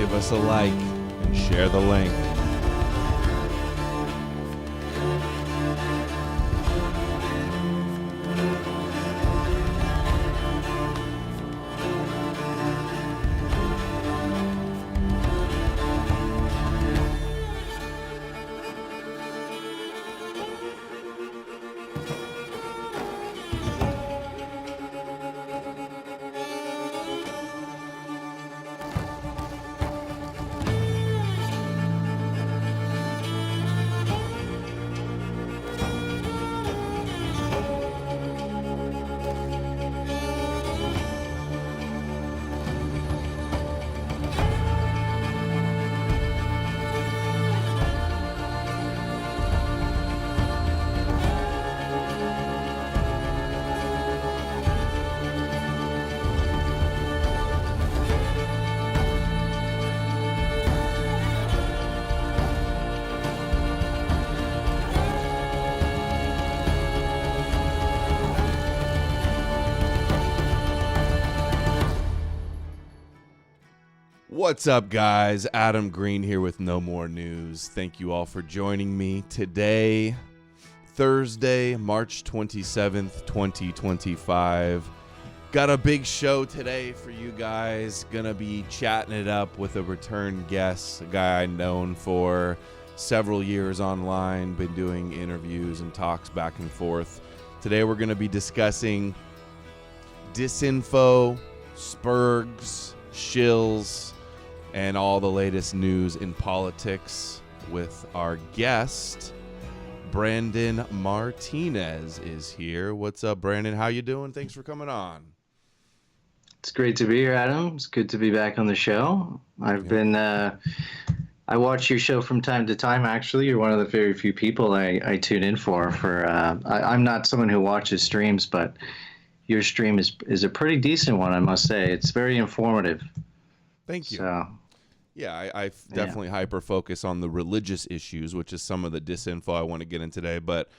give us a like and share the link. What's up, guys? Adam Green here with No More News. Thank you all for joining me today, Thursday, March 27th, 2025. Got a big show today for you guys. Gonna be chatting it up with a return guest, a guy I've known for several years online, been doing interviews and talks back and forth. Today we're gonna be discussing Disinfo, Spergs, Shills, and all the latest news in politics with our guest, Brandon Martinez is here. What's up, Brandon? How you doing? Thanks for coming on. It's great to be here, Adam. It's good to be back on the show. I watch your show from time to time, actually. You're one of the very few people I tune in for. I'm not someone who watches streams, but your stream is a pretty decent one, I must say. It's very informative. Thank you. So, yeah, I definitely hyper-focus on the religious issues, which is some of the disinfo I want to get in today. But,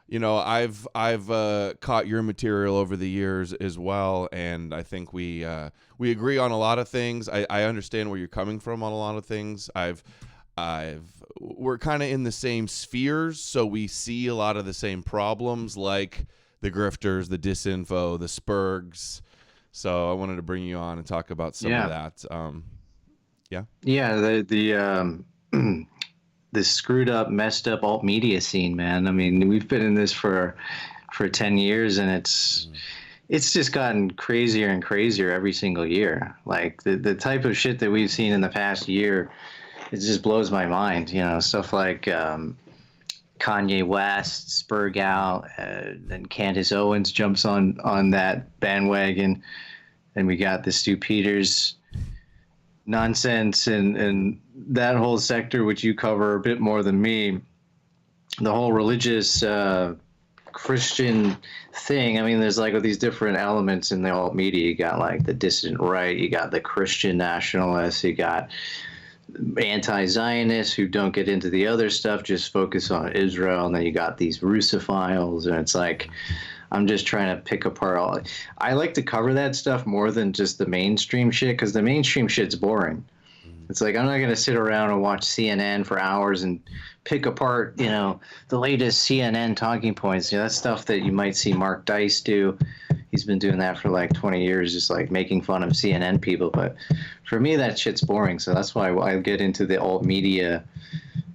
you know, I've caught your material over the years as well, and I think we agree on a lot of things. I understand where you're coming from on a lot of things. We're kind of in the same spheres, so we see a lot of the same problems, like the grifters, the disinfo, the Spergs. So I wanted to bring you on and talk about some of that. The screwed up, messed up alt media scene, man. I mean, we've been in this for 10 years, and it's just gotten crazier and crazier every single year. Like the type of shit that we've seen in the past year, it just blows my mind. You know, stuff like Kanye West, Sperg out, then Candace Owens jumps on that bandwagon, and we got the Stu Peters nonsense and that whole sector, which you cover a bit more than me, the whole religious Christian thing. I mean, there's like all these different elements in the alt media. You got like the dissident right, you got the Christian nationalists, you got anti-Zionists who don't get into the other stuff, just focus on Israel, and then you got these Russophiles, and it's like, I'm just trying to pick apart all. I like to cover that stuff more than just the mainstream shit, because the mainstream shit's boring. It's like, I'm not going to sit around and watch CNN for hours and pick apart, you know, the latest CNN talking points. You know, that's stuff that you might see Mark Dice do. He's been doing that for like 20 years, just like making fun of CNN people. But for me, that shit's boring. So that's why I get into the alt media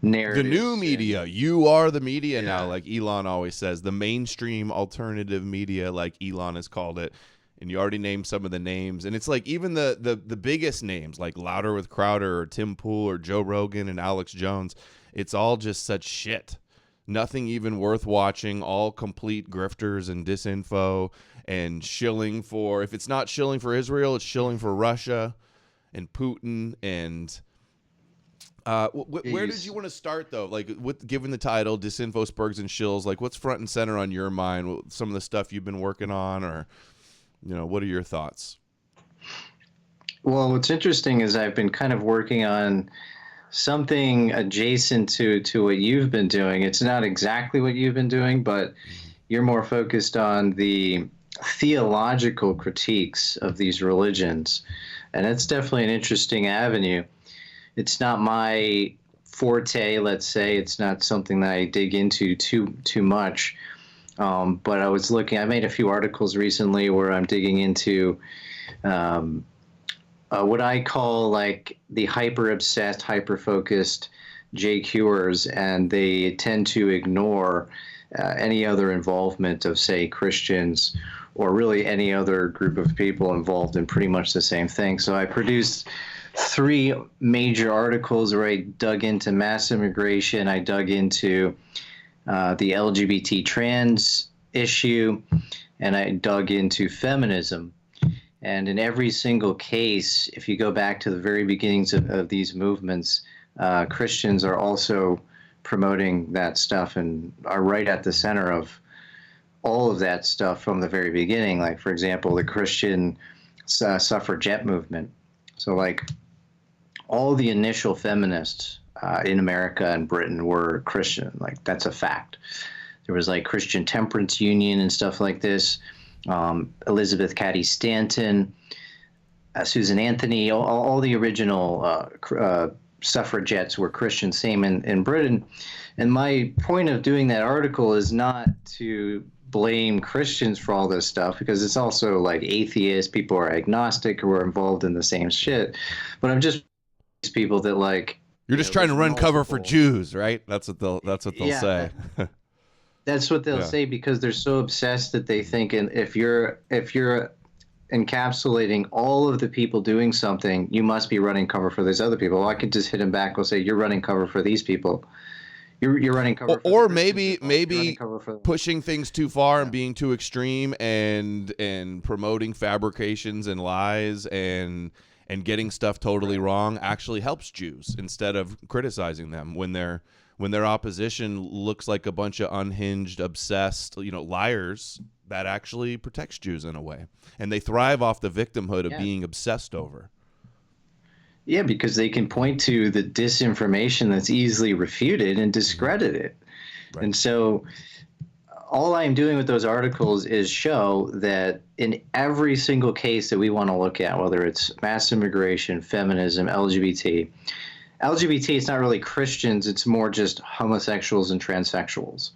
narrative. The new media. You are the media now, like Elon always says. The mainstream alternative media, like Elon has called it. And you already named some of the names. And it's like even the biggest names, like Louder with Crowder or Tim Pool or Joe Rogan and Alex Jones, it's all just such shit. Nothing even worth watching, all complete grifters and disinfo and shilling for, if it's not shilling for Israel, it's shilling for Russia and Putin. And where did you want to start, though? Like, given the title, Disinfo, Spergs, and Shills, like what's front and center on your mind? Some of the stuff you've been working on, or, you know, what are your thoughts? Well, what's interesting is I've been kind of working on something adjacent to what you've been doing. It's not exactly what you've been doing, but you're more focused on the theological critiques of these religions. And it's definitely an interesting avenue. it's not my forte, let's say. It's not something that I dig into too much. But I made a few articles recently where I'm digging into what I call like the hyper obsessed, hyper focused JQers, and they tend to ignore any other involvement of, say, Christians or really any other group of people involved in pretty much the same thing. So I produced 3 major articles where I dug into mass immigration, I dug into the LGBT trans issue, and I dug into feminism. And in every single case, if you go back to the very beginnings of these movements, Christians are also promoting that stuff and are right at the center of all of that stuff from the very beginning. Like, for example, the Christian suffragette movement. So, like, all the initial feminists in America and Britain were Christian. Like, that's a fact. There was, like, Christian Temperance Union and stuff like this. Elizabeth Cady Stanton, Susan Anthony, all the original suffragettes were Christian, same in Britain. And my point of doing that article is not to blame Christians for all this stuff, because it's also like atheists, people are agnostic who are involved in the same shit. But I'm just people that, like, you're just trying to run cover for Jews, right? That's what they'll say. That's what they'll say, because they're so obsessed that they think, and if you're encapsulating all of the people doing something, you must be running cover for these other people. Well, I could just hit them back and say, you're running cover for these people. You're running cover for or maybe pushing things too far and being too extreme and promoting fabrications and lies and getting stuff totally wrong actually helps Jews instead of criticizing them when their opposition looks like a bunch of unhinged, obsessed, liars. That actually protects Jews in a way, and they thrive off the victimhood of being obsessed over. Yeah, because they can point to the disinformation that's easily refuted and discredited. Right. And so all I'm doing with those articles is show that in every single case that we want to look at, whether it's mass immigration, feminism, LGBT, it's not really Christians, it's more just homosexuals and transsexuals.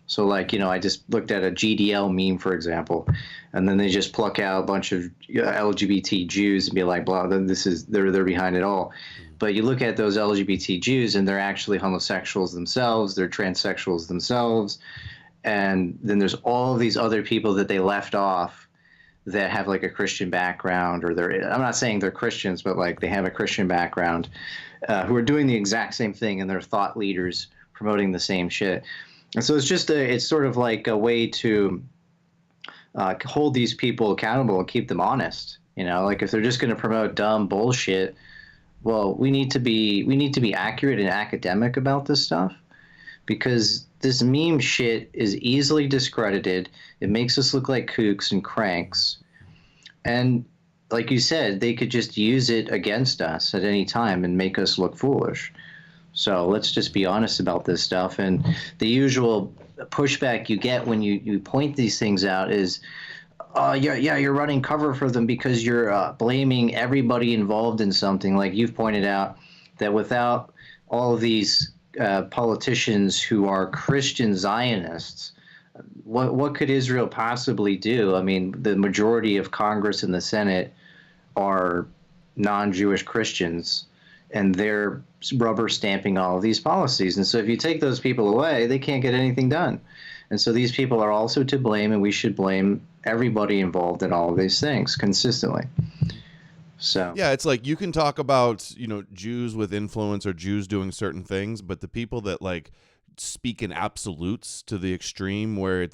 So, like, I just looked at a GDL meme, for example, and then they just pluck out a bunch of LGBT Jews and be like, blah, they're behind it all. But you look at those LGBT Jews and they're actually homosexuals themselves, they're transsexuals themselves, and then there's all of these other people that they left off that have, like, a Christian background, or I'm not saying they're Christians, but, like, they have a Christian background, who are doing the exact same thing, and they're thought leaders promoting the same shit. And so it's sort of like a way to hold these people accountable and keep them honest. Like, if they're just going to promote dumb bullshit, well, we need to be accurate and academic about this stuff, because this meme shit is easily discredited. It makes us look like kooks and cranks. And like you said, they could just use it against us at any time and make us look foolish. So let's just be honest about this stuff. And the usual pushback you get when you point these things out is, you're running cover for them because you're blaming everybody involved in something. Like you've pointed out that without all of these politicians who are Christian Zionists, what could Israel possibly do? I mean, the majority of Congress and the Senate are non-Jewish Christians, and they're rubber stamping all of these policies. And so if you take those people away, they can't get anything done. And so these people are also to blame, and we should blame everybody involved in all of these things consistently. So yeah, it's like you can talk about, Jews with influence or Jews doing certain things, but the people that like speak in absolutes to the extreme where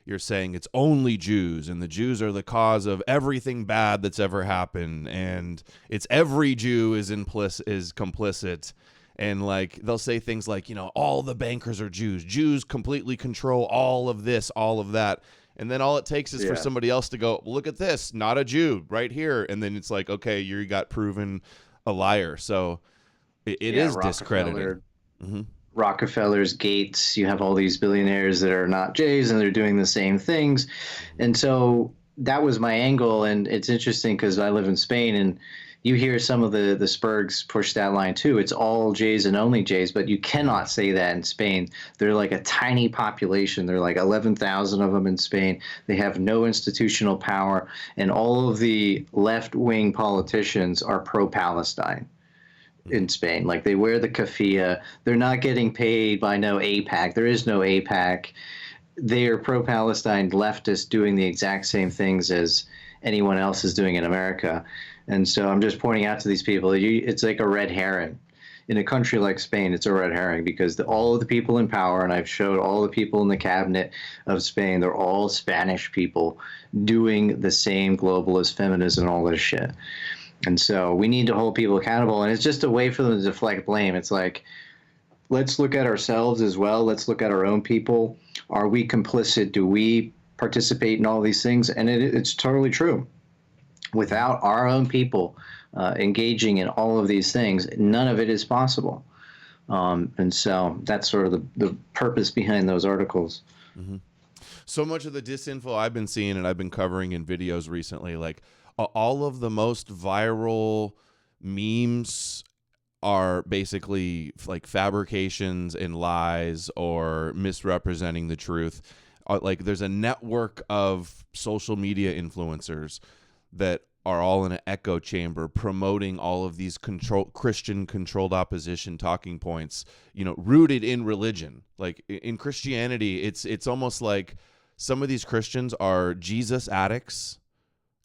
you're saying it's only Jews and the Jews are the cause of everything bad that's ever happened, and it's every Jew is complicit, and like they'll say things like, all the bankers are Jews completely control all of this, all of that. And then all it takes is for somebody else to go, look at this, not a Jew right here. And then it's like, okay, you got proven a liar. So it is discredited. Mm-hmm. Rockefellers, Gates, you have all these billionaires that are not Jays and they're doing the same things. And so that was my angle. And it's interesting because I live in Spain, and, you hear some of the Spergs push that line too. It's all Jays and only Jays, but you cannot say that in Spain. They're like a tiny population. They're like 11,000 of them in Spain. They have no institutional power, and all of the left-wing politicians are pro-Palestine in Spain. Like, they wear the keffiyeh. They're not getting paid by no AIPAC. There is no AIPAC. They are pro-Palestine leftists doing the exact same things as anyone else is doing in America. And so I'm just pointing out to these people, it's like a red herring. In a country like Spain, it's a red herring because all of the people in power, and I've showed all the people in the cabinet of Spain, they're all Spanish people doing the same globalist feminism and all this shit. And so we need to hold people accountable, and it's just a way for them to deflect blame. It's like, let's look at ourselves as well. Let's look at our own people. Are we complicit? Do we participate in all these things? And it's totally true. Without our own people engaging in all of these things, none of it is possible. And so that's sort of the purpose behind those articles. Mm-hmm. So much of the disinfo I've been seeing and I've been covering in videos recently, like all of the most viral memes are basically like fabrications and lies or misrepresenting the truth. Like, there's a network of social media influencers that are all in an echo chamber promoting all of these Christian controlled opposition talking points, rooted in religion. Like, in Christianity, it's almost like some of these Christians are Jesus addicts,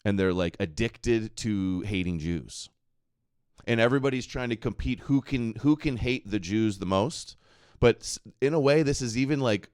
and they're like addicted to hating Jews. And everybody's trying to compete who can hate the Jews the most. But in a way, this is even like,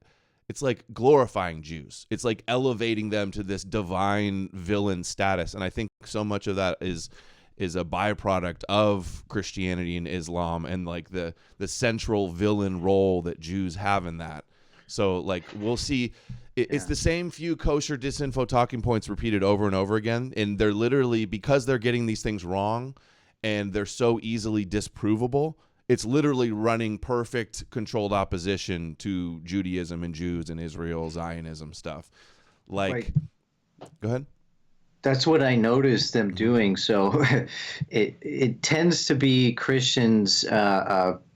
it's like glorifying Jews. It's like elevating them to this divine villain status. And I think so much of that is a byproduct of Christianity and Islam, and like the central villain role that Jews have in that. So like, we'll see. It's the same few kosher disinfo talking points repeated over and over again. And they're literally, because they're getting these things wrong and they're so easily disprovable, it's literally running perfect controlled opposition to Judaism and Jews and Israel, Zionism stuff. Like, go ahead. That's what I noticed them doing. So it tends to be Christians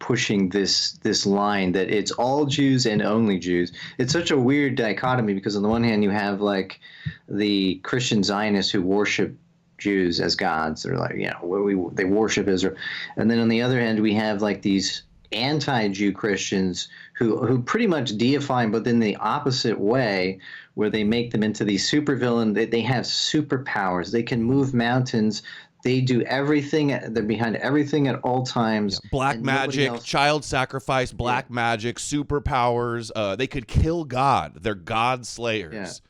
pushing this line that it's all Jews and only Jews. It's such a weird dichotomy because on the one hand you have like the Christian Zionists who worship Jews as gods. They're like, they worship Israel. And then on the other hand, we have like these anti-Jew Christians who pretty much deify them, but in the opposite way, where they make them into these supervillain. They have superpowers. They can move mountains. They do everything. They're behind everything at all times. Yeah. Black magic, child sacrifice, black magic, superpowers. They could kill God. They're God slayers. Yeah.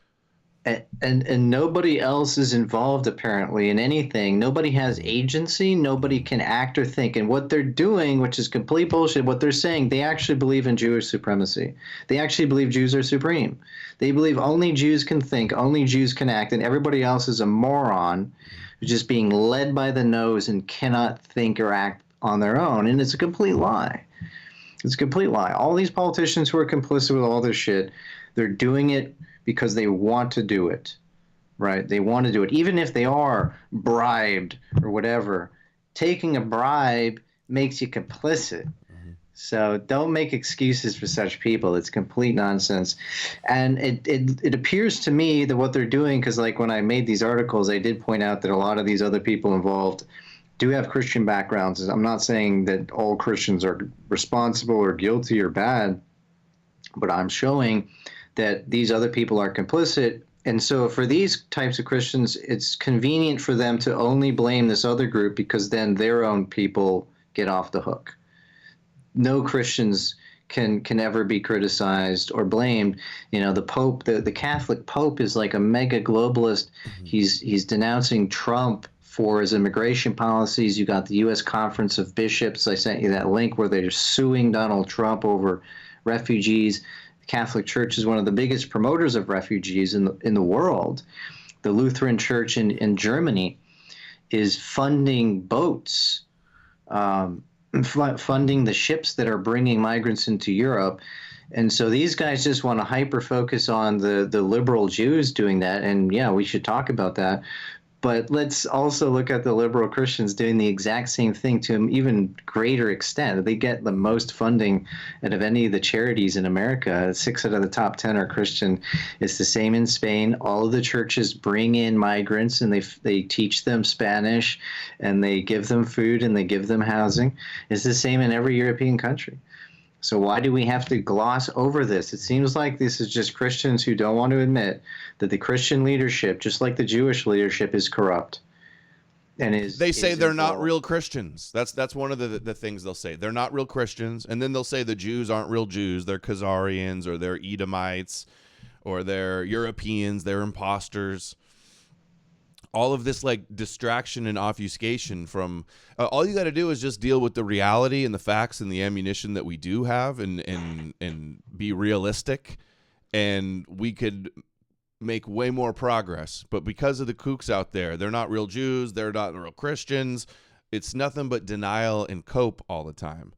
And nobody else is involved apparently in anything. Nobody has agency. Nobody can act or think. And what they're doing, which is complete bullshit, what they're saying, they actually believe in Jewish supremacy. They actually believe Jews are supreme. They believe only Jews can think, only Jews can act, and everybody else is a moron who's just being led by the nose and cannot think or act on their own. And it's a complete lie. It's a complete lie. All these politicians who are complicit with all this shit, they're doing it because they want to do it, right? They want to do it. Even if they are bribed or whatever, taking a bribe makes you complicit. Mm-hmm. So don't make excuses for such people. It's complete nonsense. And it appears to me that what they're doing, because like when I made these articles, I did point out that a lot of these other people involved do have Christian backgrounds. I'm not saying that all Christians are responsible or guilty or bad, but I'm showing that these other people are complicit. And so for these types of Christians, it's convenient for them to only blame this other group because then their own people get off the hook. No Christians can ever be criticized or blamed. The Pope, the Catholic Pope is like a mega globalist. Mm-hmm. He's denouncing Trump for his immigration policies. You got the U.S. Conference of Bishops. I sent you that link where they're suing Donald Trump over refugees. The Catholic Church is one of the biggest promoters of refugees in the world. The Lutheran Church in Germany is funding boats, funding the ships that are bringing migrants into Europe. And so these guys just want to hyper focus on the liberal Jews doing that. And yeah, we should talk about that. But let's also look at the liberal Christians doing the exact same thing to an even greater extent. They get the most funding out of any of the charities in America. 6 out of the top 10 are Christian. It's the same in Spain. All of the churches bring in migrants and they teach them Spanish and they give them food and they give them housing. It's the same in every European country. So why do we have to gloss over this? It seems like this is just Christians who don't want to admit that the Christian leadership, just like the Jewish leadership, is corrupt. And they say they're not involved. real Christians. That's one of the things they'll say. They're not real Christians, and then they'll say the Jews aren't real Jews. They're Khazarians or they're Edomites or they're Europeans. They're imposters. All of this like distraction and obfuscation from all you got to do is just deal with the reality and the facts and the ammunition that we do have and be realistic, and we could make way more progress. But because of the kooks out there, they're not real Jews, they're not real Christians. It's nothing but denial and cope all the time.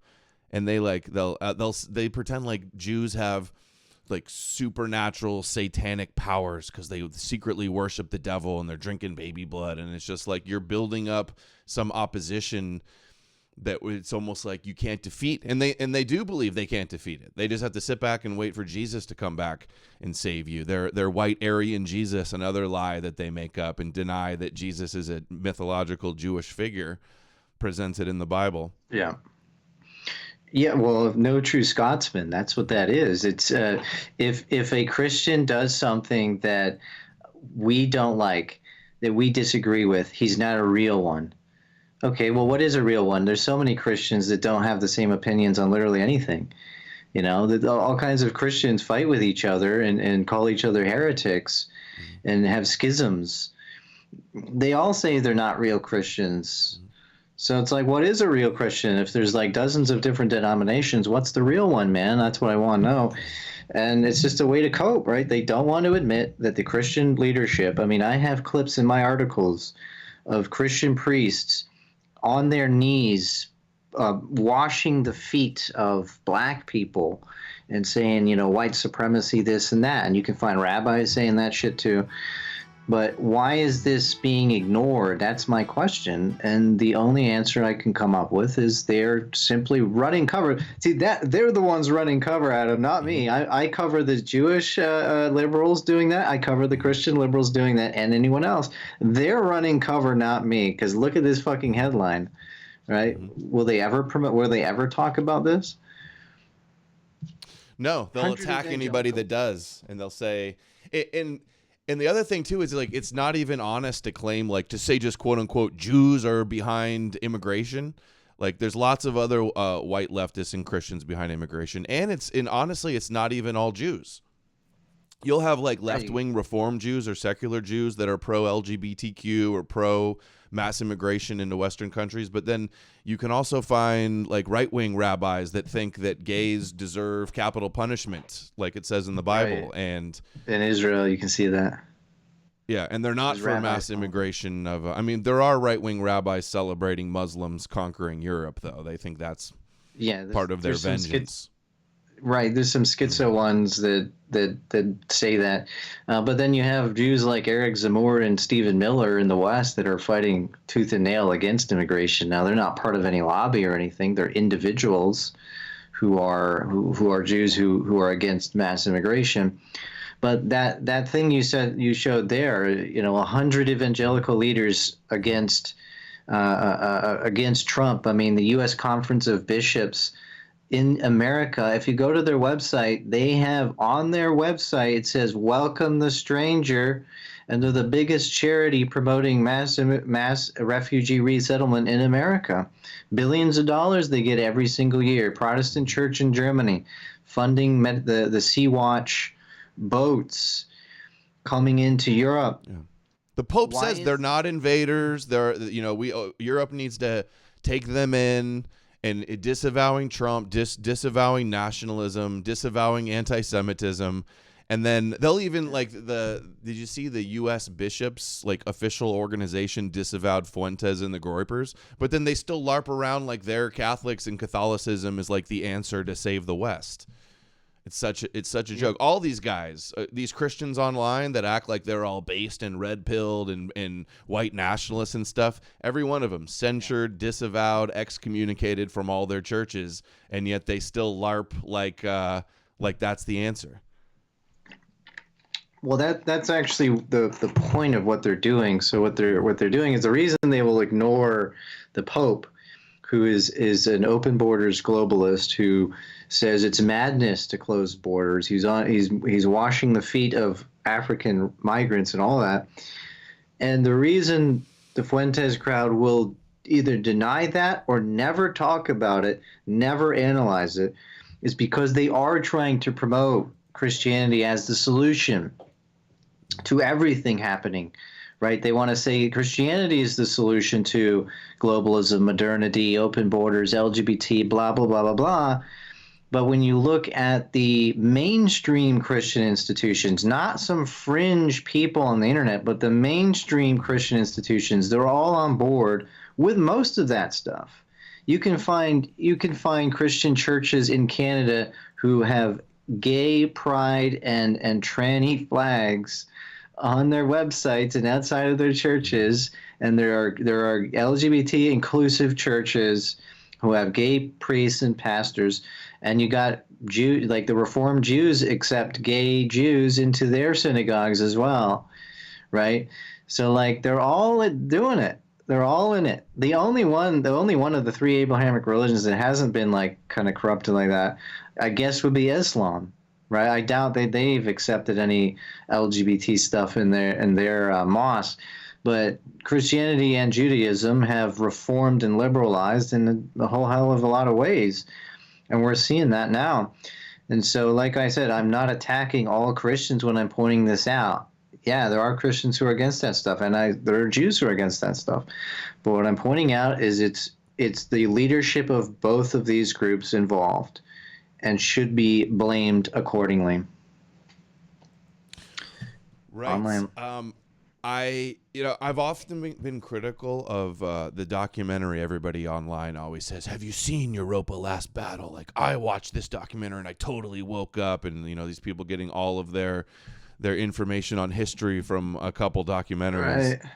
And they like they pretend like Jews have like supernatural satanic powers because they secretly worship the devil and they're drinking baby blood, and it's just like you're building up some opposition that it's almost like you can't defeat, and they do believe they can't defeat it. They just have to sit back and wait for Jesus to come back and save you. They're white Aryan Jesus, another lie that they make up and deny that Jesus is a mythological Jewish figure presented in the Bible. Yeah. Yeah, well, no true Scotsman. That's what that is. It's if a Christian does something that we don't like, that we disagree with, he's not a real one. Okay, well, what is a real one? There's so many Christians that don't have the same opinions on literally anything. You know, that all kinds of Christians fight with each other and call each other heretics and have schisms. They all say they're not real Christians. So it's like, what is a real Christian? If there's like dozens of different denominations, what's the real one, man? That's what I want to know. And it's just a way to cope, right? They don't want to admit that the Christian leadership, I mean, I have clips in my articles of Christian priests on their knees washing the feet of black people and saying, you know, white supremacy, this and that. And you can find rabbis saying that shit too. But why is this being ignored? That's my question. And the only answer I can come up with is they're simply running cover. See, that they're the ones running cover, Adam, not me. I cover the Jewish liberals doing that. I cover the Christian liberals doing that, and anyone else. They're running cover, not me. Because look at this fucking headline, right? Will they ever promote? Will they ever talk about this? No, they'll attack anybody that does, and they'll say And the other thing, too, is like it's not even honest to claim, like, to say just quote unquote Jews are behind immigration. Like, there's lots of other white leftists and Christians behind immigration. And honestly, it's not even all Jews. You'll have like left wing Reform Jews or secular Jews that are pro LGBTQ or pro mass immigration into Western countries. But then you can also find like right wing rabbis that think that gays deserve capital punishment, like it says in the Bible. Right. And in Israel, you can see that. Yeah, and they're not for mass immigration of. I mean, there are right wing rabbis celebrating Muslims conquering Europe, though. They think that's part of their vengeance. Right, there's some schizo ones that say that, but then you have Jews like Eric Zemmour and Stephen Miller in the West that are fighting tooth and nail against immigration. Now they're not part of any lobby or anything; they're individuals who are Jews who are against mass immigration. But that thing you showed there, you know, 100 evangelical leaders against Trump. I mean, the U.S. Conference of Bishops in America, if you go to their website, they have on their website, it says, welcome the stranger. And they're the biggest charity promoting mass refugee resettlement in America. Billions of dollars they get every single year. Protestant Church in Germany funding the Sea-Watch boats coming into Europe. Yeah. The Pope says they're not invaders. Europe needs to take them in. And disavowing Trump, disavowing nationalism, disavowing anti-Semitism, and then they'll even did you see the U.S. bishops official organization disavowed Fuentes and the Groypers, but then they still LARP around like they're Catholics and Catholicism is like the answer to save the West. It's such a joke. All these guys, these Christians online that act like they're all based and red-pilled and white nationalists and stuff, every one of them censured, disavowed, excommunicated from all their churches, and yet they still LARP like that's the answer. Well, that's actually the point of what they're doing. So what they're doing is the reason they will ignore the Pope, who is an open borders globalist who says it's madness to close borders. He's washing the feet of African migrants and all that. And the reason the Fuentes crowd will either deny that or never talk about it, never analyze it, is because they are trying to promote Christianity as the solution to everything happening, right? They want to say Christianity is the solution to globalism, modernity, open borders, LGBT, blah, blah, blah, blah, blah. But when you look at the mainstream Christian institutions, not some fringe people on the internet, but the mainstream Christian institutions, they're all on board with most of that stuff. You can find Christian churches in Canada who have gay pride and tranny flags on their websites and outside of their churches, and there are LGBT inclusive churches who have gay priests and pastors, and you got Jew, like the Reformed Jews accept gay Jews into their synagogues as well, right? So like they're all doing it. They're all in it. The only one of the three Abrahamic religions that hasn't been like kind of corrupted like that, I guess, would be Islam, right? I doubt they've accepted any LGBT stuff in their mosque, but Christianity and Judaism have reformed and liberalized in a whole hell of a lot of ways, and we're seeing that now. And so, like I said, I'm not attacking all Christians when I'm pointing this out. Yeah, there are Christians who are against that stuff, and there are Jews who are against that stuff. But what I'm pointing out is it's the leadership of both of these groups involved, and should be blamed accordingly. Right. I've often been critical of the documentary. Everybody online always says, "Have you seen Europa Last Battle?" Like, I watched this documentary and I totally woke up. And these people getting all of their information on history from a couple documentaries. Right.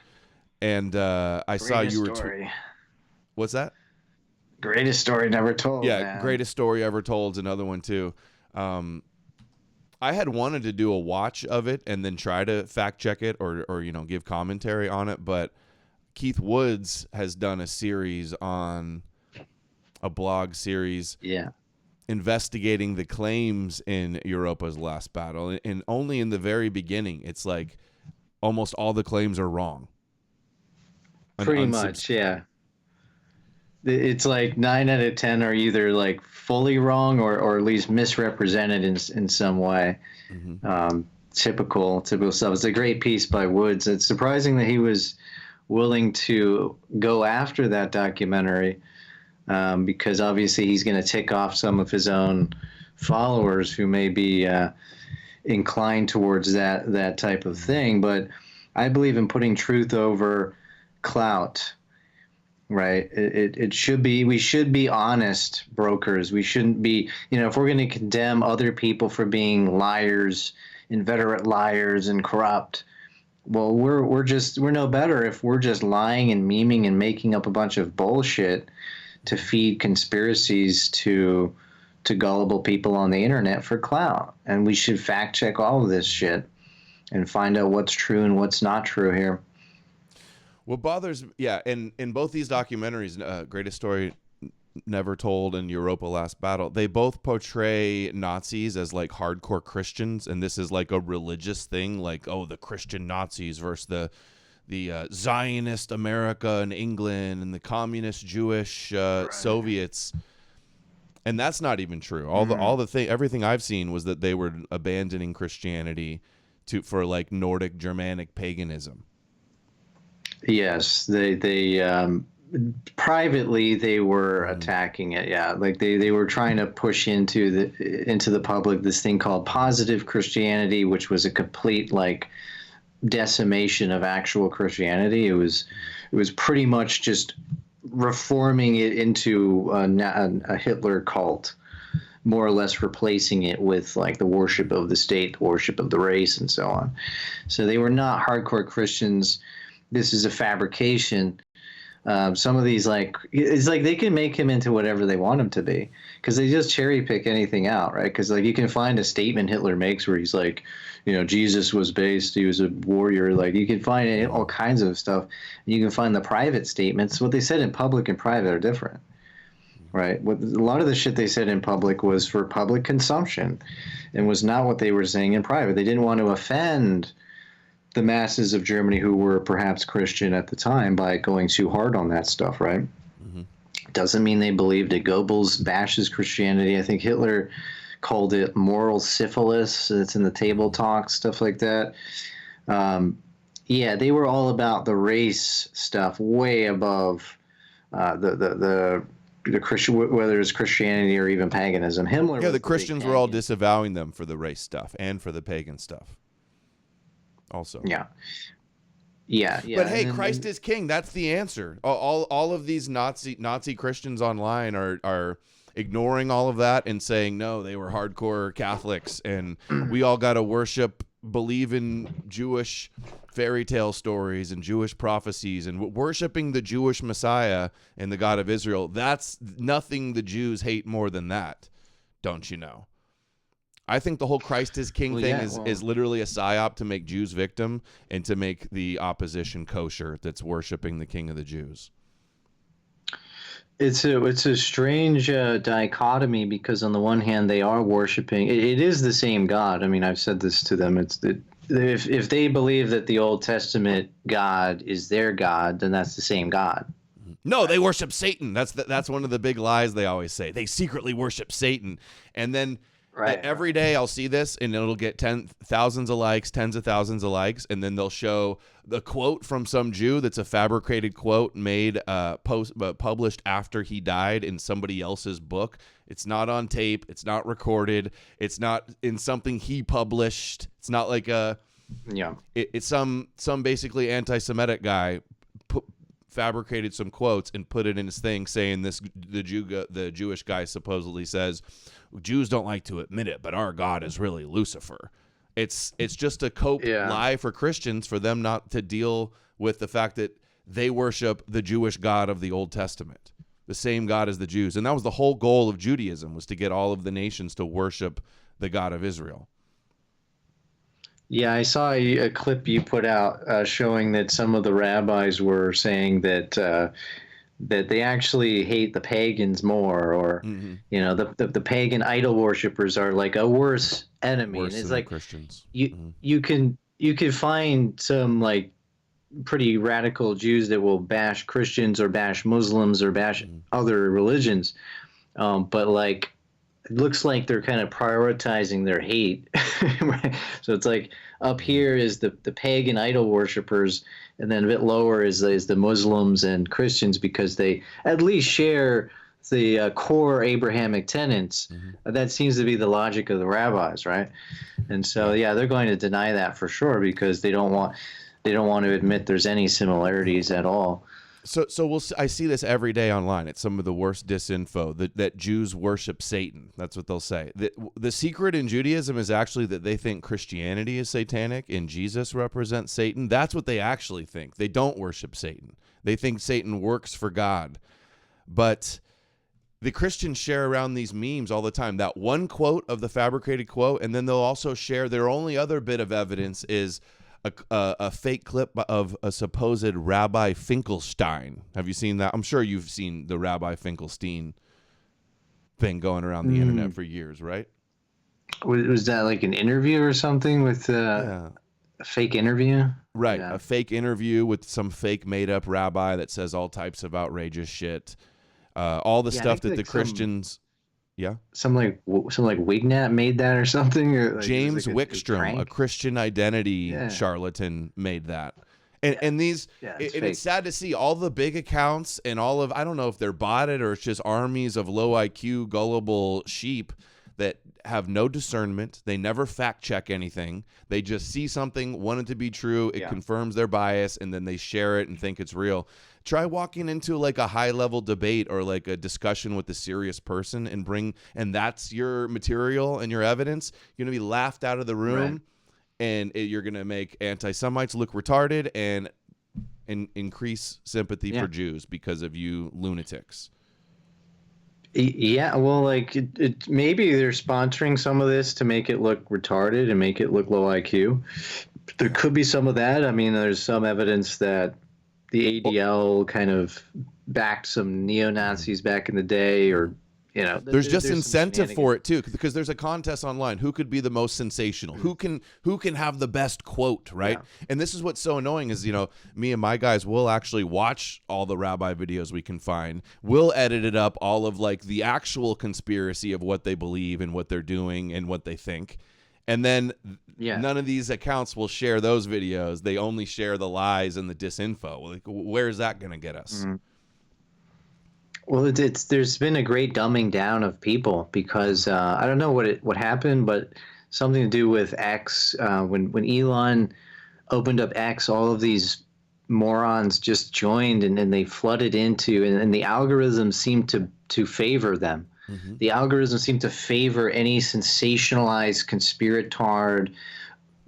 And I saw you were. What's that? Greatest story never told. Yeah, man. Greatest story ever told is another one too. I had wanted to do a watch of it and then try to fact check it or give commentary on it, but Keith Woods has done a blog series, investigating the claims in Europa's Last Battle, and only in the very beginning, it's like almost all the claims are wrong. Pretty much, yeah. It's like 9 out of 10 are either like fully wrong or at least misrepresented in some way. Mm-hmm. Typical stuff. It's a great piece by Woods. It's surprising that he was willing to go after that documentary, because obviously he's going to tick off some of his own followers who may be inclined towards that type of thing. But I believe in putting truth over clout. Right. It should be, we should be honest brokers. We shouldn't be, if we're going to condemn other people for being liars, inveterate liars and corrupt, well, we're no better if we're just lying and memeing and making up a bunch of bullshit to feed conspiracies to gullible people on the internet for clout. And we should fact check all of this shit and find out what's true and what's not true here. What bothers, in both these documentaries, Greatest Story Never Told and Europa Last Battle, they both portray Nazis as like hardcore Christians, and this is like a religious thing, like, oh, the Christian Nazis versus the Zionist America and England and the communist Jewish Soviets, and that's not even true. Everything I've seen was that they were abandoning Christianity for like Nordic Germanic paganism. Yes, they privately they were attacking it. Yeah, like they were trying to push into the public this thing called positive Christianity, which was a complete like decimation of actual Christianity. It was pretty much just reforming it into a Hitler cult. more or less replacing it with like the worship of the state, the worship of the race, and so on. So they were not hardcore Christians. This is a fabrication. Some of these, like, it's like they can make him into whatever they want him to be, because they just cherry pick anything out, right? Because like you can find a statement Hitler makes where he's like, Jesus was based, he was a warrior. Like you can find all kinds of stuff. You can find the private statements. What they said in public and private are different, right? A lot of the shit they said in public was for public consumption, and was not what they were saying in private. They didn't want to offend the masses of Germany who were perhaps Christian at the time by going too hard on that stuff, right? Mm-hmm. Doesn't mean they believed it. Goebbels bashes Christianity. I think Hitler called it moral syphilis. It's in the table talk, stuff like that. Yeah, they were all about the race stuff, way above the Christian, whether it's Christianity or even paganism. Himmler. Yeah, the Christians were all disavowing them for the race stuff and for the pagan stuff. Also, yeah. But hey, Christ is king. That's the answer. All of these Nazi Christians online are ignoring all of that and saying no, they were hardcore Catholics, and we all got to believe in Jewish fairy tale stories and Jewish prophecies and worshiping the Jewish Messiah and the God of Israel. That's nothing the Jews hate more than that, don't you know? I think the whole Christ is king thing is literally a psyop to make Jews victim and to make the opposition kosher that's worshiping the king of the Jews. It's a strange dichotomy, because on the one hand they are worshiping. It is the same God. I mean, I've said this to them. It's that if they believe that the Old Testament God is their God, then that's the same God. No, they worship Satan. That's one of the big lies they always say. They secretly worship Satan, and then. Right. Every day I'll see this and it'll get thousands of likes, tens of thousands of likes, and then they'll show the quote from some Jew that's a fabricated quote made published after he died in somebody else's book. It's not on tape. It's not recorded. It's not in something he published. It's not like it's some basically anti-Semitic guy fabricated some quotes and put it in his thing saying the Jewish guy supposedly says, Jews don't like to admit it, but our God is really Lucifer. It's just a cope lie for Christians for them not to deal with the fact that they worship the Jewish God of the Old Testament, the same God as the Jews. And that was the whole goal of Judaism, was to get all of the nations to worship the God of Israel. Yeah, I saw a clip you put out showing that some of the rabbis were saying that that they actually hate the pagans more, or the pagan idol worshippers are like a worse enemy. Worse and it's than like Christians. You can find some like pretty radical Jews that will bash Christians or bash Muslims or bash other religions, but like it looks like they're kind of prioritizing their hate. Right? So it's like up here is the pagan idol worshippers, and then a bit lower is the Muslims and Christians, because they at least share the core Abrahamic tenets. That seems to be the logic of the rabbis, right? And so they're going to deny that for sure, because they don't want to admit there's any similarities at all. So I see this every day online. It's some of the worst disinfo that Jews worship Satan. That's what they'll say. The secret in Judaism is actually that they think Christianity is satanic and Jesus represents Satan. That's what they actually think. They don't worship Satan. They think Satan works for God. But the Christians share around these memes all the time. That one quote of the fabricated quote, and then they'll also share their only other bit of evidence is a fake clip of a supposed Rabbi Finkelstein. Have you seen that? I'm sure you've seen the Rabbi Finkelstein thing going around the internet for years, right? Was that like an interview or something with a fake interview? Right, a fake interview with some fake made-up rabbi that says all types of outrageous shit. All the stuff that the Christians... Some like Wignat made that or something. Or like, James like Wickstrom, a Christian identity charlatan, made that. And these, it's sad to see all the big accounts and all of, I don't know if they're botted or it's just armies of low IQ, gullible sheep that have no discernment. They never fact check anything. They just see something, want it to be true. It confirms their bias, and then they share it and think it's real. Try walking into like a high level debate or like a discussion with a serious person and that's your material and your evidence. You're going to be laughed out of the room, and you're going to make anti-Semites look retarded and increase sympathy for Jews because of you lunatics. Yeah, well, like maybe they're sponsoring some of this to make it look retarded and make it look low IQ. There could be some of that. I mean, there's some evidence that the ADL kind of backed some neo-Nazis back in the day, or there's just incentive for it too, because there's a contest online. Who could be the most sensational? Who can have the best quote, right? And this is what's so annoying is, me and my guys will actually watch all the rabbi videos we can find. We'll edit it up, all of like the actual conspiracy of what they believe and what they're doing and what they think. And then none of these accounts will share those videos. They only share the lies and the disinfo. Like, where is that going to get us? Mm-hmm. Well, there's been a great dumbing down of people because I don't know what happened, but something to do with X. When Elon opened up X, all of these morons just joined, and then they flooded into, and the algorithm seemed to favor them. Mm-hmm. The algorithm seemed to favor any sensationalized conspiratard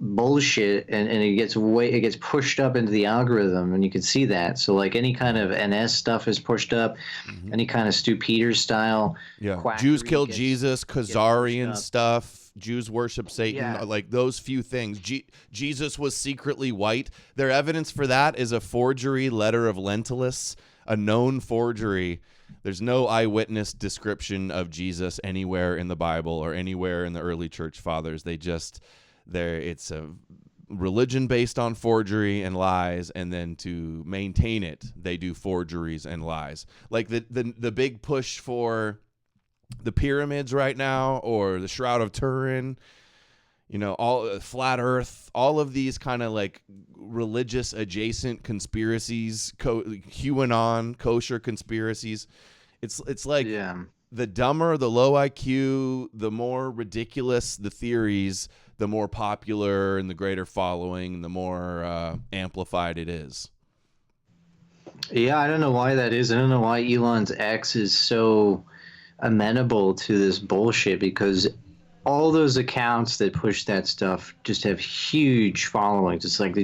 bullshit, and it gets pushed up into the algorithm, and you can see that. So like any kind of NS stuff is pushed up, any kind of Stu Peters style. Jews killed Jesus, Khazarian stuff. Jews worship Satan, like those few things. Jesus was secretly white. Their evidence for that is a forgery letter of Lentulus, a known forgery. There's no eyewitness description of Jesus anywhere in the Bible or anywhere in the early church fathers. It's a religion based on forgery and lies, and then to maintain it, they do forgeries and lies. Like the big push for the pyramids right now, or the Shroud of Turin, all flat Earth, all of these kind of like religious adjacent conspiracies, QAnon, kosher conspiracies. It's like the dumber, the low IQ, the more ridiculous the theories, the more popular and the greater following, and the more amplified it is. Yeah, I don't know why that is. I don't know why Elon's X is so amenable to this bullshit, because all those accounts that push that stuff just have huge followings. It's like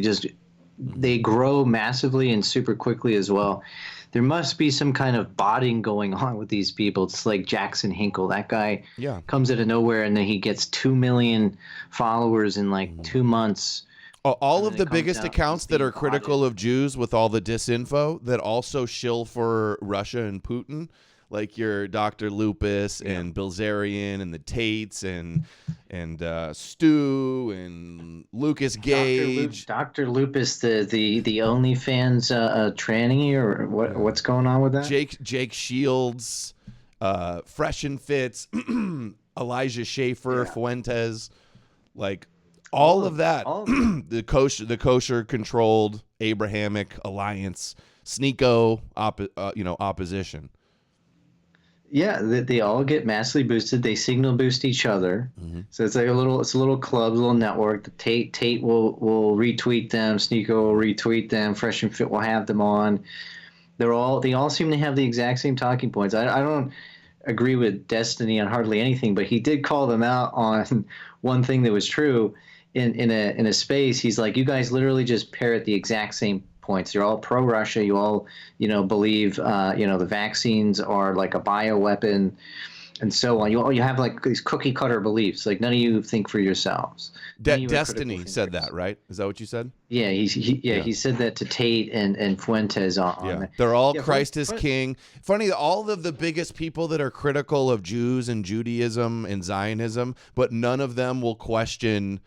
they grow massively and super quickly as well. There must be some kind of botting going on with these people. It's like Jackson Hinkle. That guy comes out of nowhere, and then he gets 2 million followers in like 2 months. All of the biggest accounts that are critical of Jews with all the disinfo that also shill for Russia and Putin, like your Dr. Lupus and Bilzerian and the Tates and Stu and Lucas Gage. Dr. Lupus, the OnlyFans tranny, or what's going on with that? Jake Shields, Fresh and Fits, Elijah Schaefer, Fuentes, like all of that. the kosher controlled Abrahamic alliance, Sneeko, opposition. Yeah, they all get massively boosted. They signal boost each other. Mm-hmm. So it's like a little club, a little network. The Tate will retweet them. Sneeko will retweet them. Fresh and Fit will have them on. They all seem to have the exact same talking points. I don't agree with Destiny on hardly anything, but he did call them out on one thing that was true in a space. He's like, you guys literally just parrot the exact same points. You're all pro-Russia. You all, believe, the vaccines are like a bioweapon and so on. You have like these cookie cutter beliefs. Like none of you think for yourselves. Destiny said that, right? Is that what you said? Yeah, he said that to Tate and Fuentes on They're all Christ is King. Funny, all of the biggest people that are critical of Jews and Judaism and Zionism, but none of them will question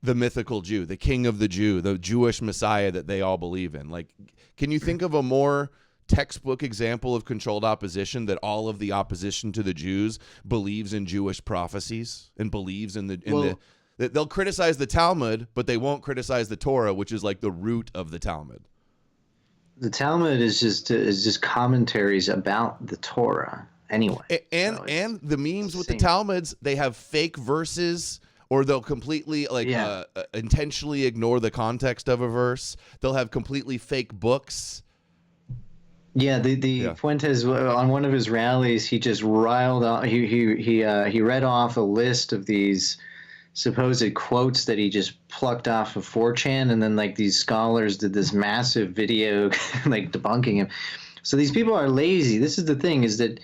the mythical Jew, the king of the Jew, the Jewish Messiah that they all believe in. Like, can you think of a more textbook example of controlled opposition that all of the opposition to the Jews believes in Jewish prophecies and believes they'll criticize the Talmud, but they won't criticize the Torah, which is like the root of the Talmud. The Talmud is just commentaries about the Torah. anyway. And the memes with the insane. Talmuds, they have fake verses, or they'll completely intentionally ignore the context of a verse. They'll have completely fake books. Yeah, Fuentes, on one of his rallies, he just riled off. He read off a list of these supposed quotes that he just plucked off of 4chan, and then like these scholars did this massive video like debunking him. So these people are lazy. This is the thing, is that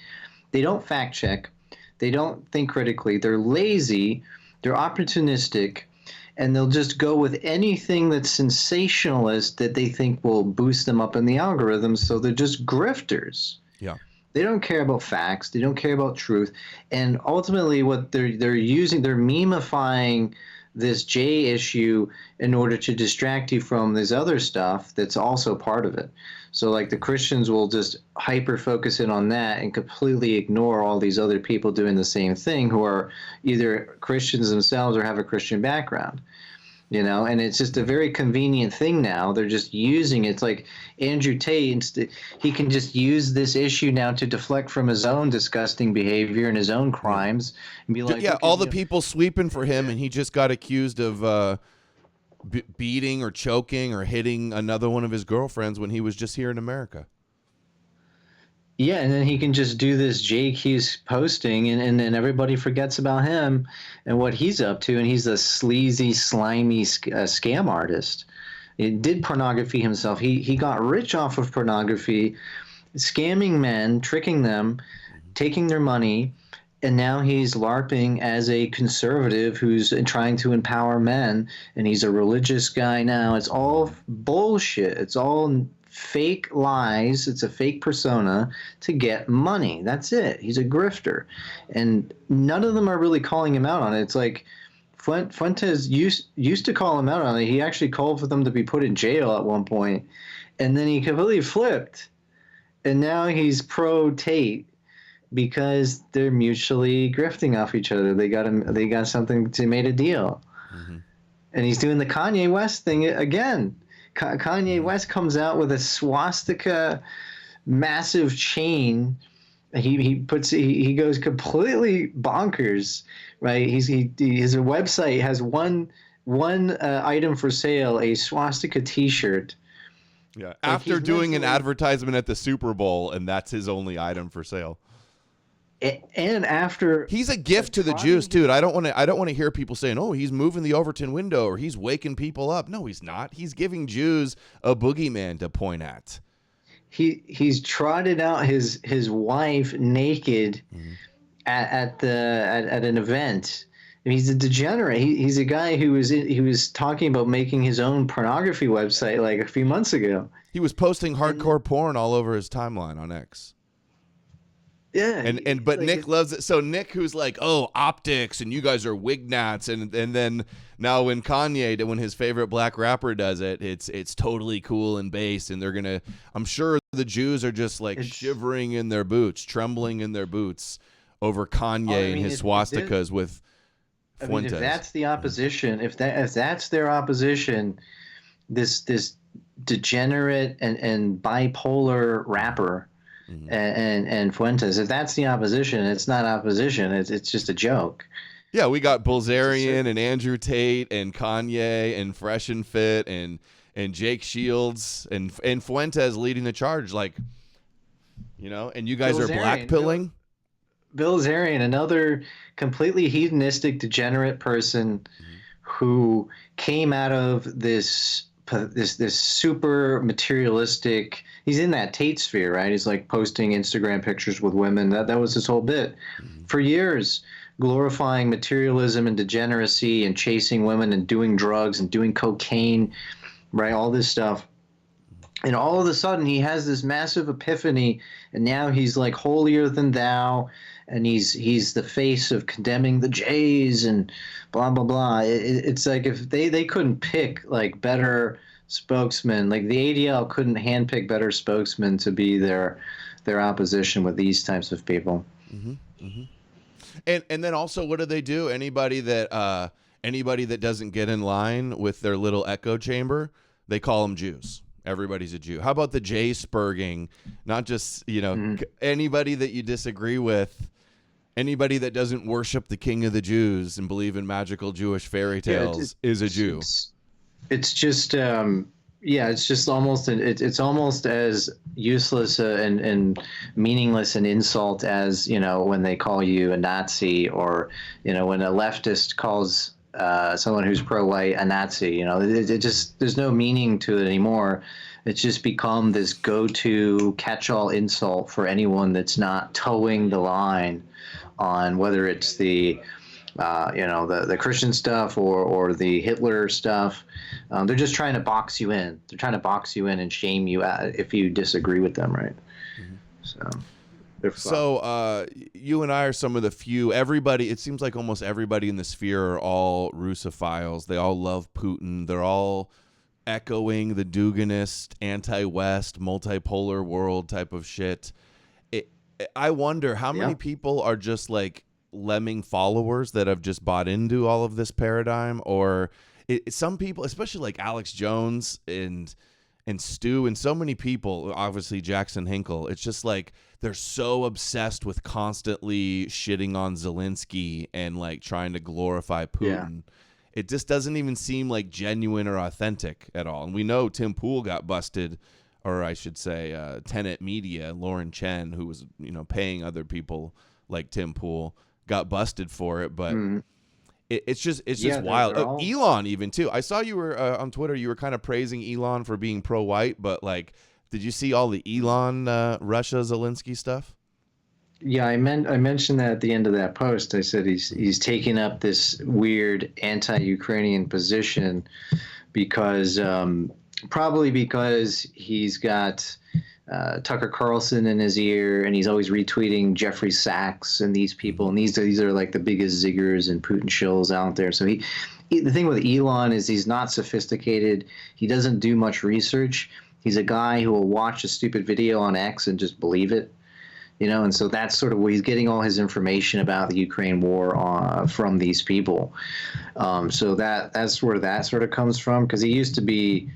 they don't fact check, they don't think critically, they're lazy, they're opportunistic, and they'll just go with anything that's sensationalist that they think will boost them up in the algorithm. So they're just grifters. Yeah. They don't care about facts. They don't care about truth. And ultimately what they're using, they're memifying this J issue in order to distract you from this other stuff that's also part of it. So like the Christians will just hyper focus in on that and completely ignore all these other people doing the same thing who are either Christians themselves or have a Christian background. You know, and it's just a very convenient thing now. They're just using it. It's like Andrew Tate, he can just use this issue now to deflect from his own disgusting behavior and his own crimes and be like, yeah, all the people sweeping for him, and he just got accused of beating or choking or hitting another one of his girlfriends when he was just here in America. Yeah, and then he can just do this Jake he's posting, and then everybody forgets about him and what he's up to, and he's a sleazy, slimy scam artist. He did pornography himself. He got rich off of pornography, scamming men, tricking them, taking their money, and now he's LARPing as a conservative who's trying to empower men, and he's a religious guy now. It's all bullshit. It's all fake lies. It's a fake persona to get money. That's it. He's a grifter. And none of them are really calling him out on it. It's like Fuentes used to call him out on it. He actually called for them to be put in jail at one point, and then he completely flipped. And now he's pro Tate because they're mutually grifting off each other. They got something to made a deal. Mm-hmm. And he's doing the Kanye West thing again. Kanye West comes out with a swastika massive chain. He goes completely bonkers, right? His website has one item for sale, a swastika T-shirt. Yeah, after doing an advertisement at the Super Bowl, and that's his only item for sale. And after he's a gift to the Jews too. I don't want to hear people saying, "Oh, he's moving the Overton window or he's waking people up." No, he's not. He's giving Jews a boogeyman to point at. He's trotted out his wife naked at an event. And he's a degenerate. He's a guy who was talking about making his own pornography website like a few months ago. He was posting hardcore porn all over his timeline on X. Yeah, but like Nick loves it. So Nick, who's like, "Oh, optics, and you guys are wignats," and then now when his favorite black rapper does it, it's totally cool and based, and they're gonna. I'm sure the Jews are just like shivering in their boots, trembling in their boots over Kanye and his swastikas with Fuentes. If that's the opposition, if that's their opposition, this degenerate and bipolar rapper. Mm-hmm. And Fuentes, if that's the opposition, it's not opposition. It's just a joke. Yeah, we got Bilzerian and Andrew Tate and Kanye and Fresh and Fit and Jake Shields and Fuentes leading the charge, like, you know. And you guys are blackpilling. Bilzerian, another completely hedonistic, degenerate person who came out of this super materialistic. He's in that Tate sphere, right? He's like posting Instagram pictures with women. That was his whole bit for years, glorifying materialism and degeneracy and chasing women and doing drugs and doing cocaine, right? All this stuff. And all of a sudden he has this massive epiphany, and now he's like holier than thou, and he's the face of condemning the Jays and blah blah blah. It's like if they couldn't pick like better spokesman, like the ADL couldn't handpick better spokesmen to be their opposition with these types of people. Mm-hmm, mm-hmm. And then also, what do? Anybody that doesn't get in line with their little echo chamber, they call them Jews. Everybody's a Jew. How about the J Sperging? Not just, anybody that you disagree with, anybody that doesn't worship the King of the Jews and believe in magical Jewish fairy tales is a Jew. It's just it's just almost it's almost as useless and meaningless an insult as when they call you a Nazi, or when a leftist calls someone who's pro-white a Nazi. It just, there's no meaning to it anymore. It's just become this go-to catch-all insult for anyone that's not towing the line on whether it's the the Christian stuff or the Hitler stuff. They're just trying to box you in. They're trying to box you in and shame you if you disagree with them, right? Mm-hmm. So you and I are some of the few. Everybody, it seems like almost everybody in the sphere are all Russophiles. They all love Putin. They're all echoing the Duginist, anti-West, multipolar world type of shit. I wonder how many people are just like lemming followers that have just bought into all of this paradigm, or some people, especially like Alex Jones and Stu and so many people, obviously Jackson Hinkle. It's just like they're so obsessed with constantly shitting on Zelensky and like trying to glorify Putin. It just doesn't even seem like genuine or authentic at all. And we know Tim Pool got busted, or I should say Tenet Media, Lauren Chen, who was paying other people like Tim Pool, got busted for it. But it's just wild. Elon even too. I saw you were on Twitter. You were kind of praising Elon for being pro-white, but like, did you see all the Elon Russia Zelensky stuff? Yeah, I mentioned that at the end of that post. I said he's taking up this weird anti-Ukrainian position because probably because he's got Tucker Carlson in his ear, and he's always retweeting Jeffrey Sachs and these people, and these are like the biggest ziggers and Putin shills out there. So the thing with Elon is he's not sophisticated. He doesn't do much research. He's a guy who will watch a stupid video on X and just believe it. And so that's sort of where he's getting all his information about the Ukraine war from these people. So that's where that sort of comes from, because he used to be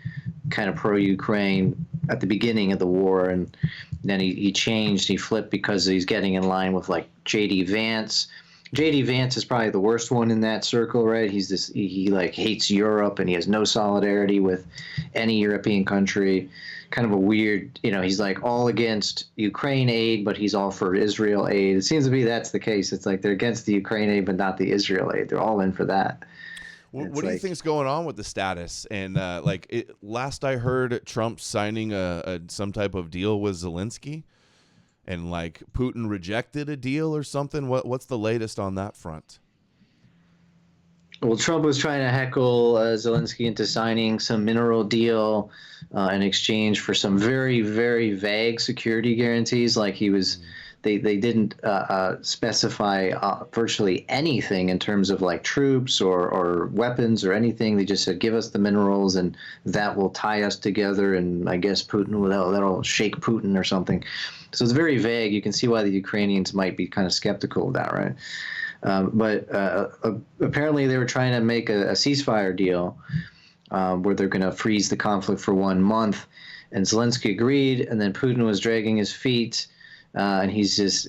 kind of pro-Ukraine at the beginning of the war, and then he changed, he flipped because he's getting in line with like J.D. Vance. J.D. Vance is probably the worst one in that circle, right? He like hates Europe, and he has no solidarity with any European country. Kind of a weird, he's like all against Ukraine aid, but he's all for Israel aid. It seems to be that's the case. It's like they're against the Ukraine aid, but not the Israel aid. They're all in for that. What do you think's going on with the status? And last I heard, Trump's signing some type of deal with Zelensky, and like Putin rejected a deal or something. What's the latest on that front? Well, Trump was trying to heckle Zelensky into signing some mineral deal in exchange for some very, very vague security guarantees. Like they didn't specify virtually anything in terms of like troops or weapons or anything. They just said, give us the minerals and that will tie us together. And I guess that'll shake Putin or something. So it's very vague. You can see why the Ukrainians might be kind of skeptical of that, right? But apparently they were trying to make a ceasefire deal where they're going to freeze the conflict for 1 month. And Zelensky agreed, and then Putin was dragging his feet. And he's just,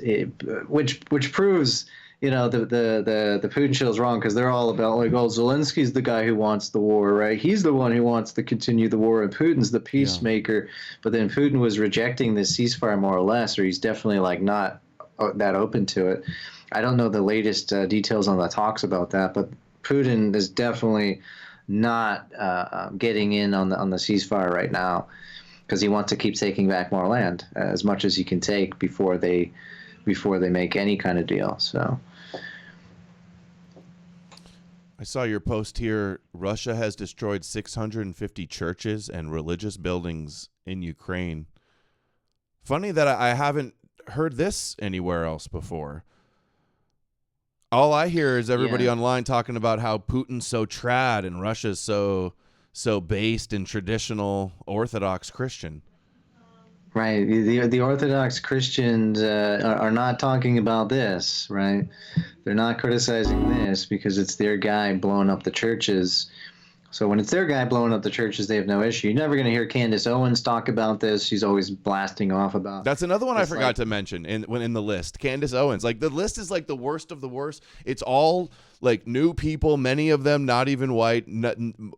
which proves, the Putin shill's wrong, because they're all about like, oh, Zelensky's the guy who wants the war, right? He's the one who wants to continue the war, and Putin's the peacemaker. Yeah. But then Putin was rejecting this ceasefire more or less, or he's definitely like not that open to it. I don't know the latest details on the talks about that, but Putin is definitely not getting in on the ceasefire right now, because he wants to keep taking back more land, as much as he can take before they make any kind of deal. So I saw your post here. Russia has destroyed 650 churches and religious buildings in Ukraine. Funny that I haven't heard this anywhere else before. All I hear is everybody online talking about how Putin's so trad and Russia's so based in traditional Orthodox Christian. Right. The Orthodox Christians are not talking about this, right? They're not criticizing this because it's their guy blowing up the churches. So when it's their guy blowing up the churches, they have no issue. You're never going to hear Candace Owens talk about this. She's always blasting off about. That's another one I forgot to mention in the list. Candace Owens. Like, the list is like the worst of the worst. It's all like new people, many of them not even white.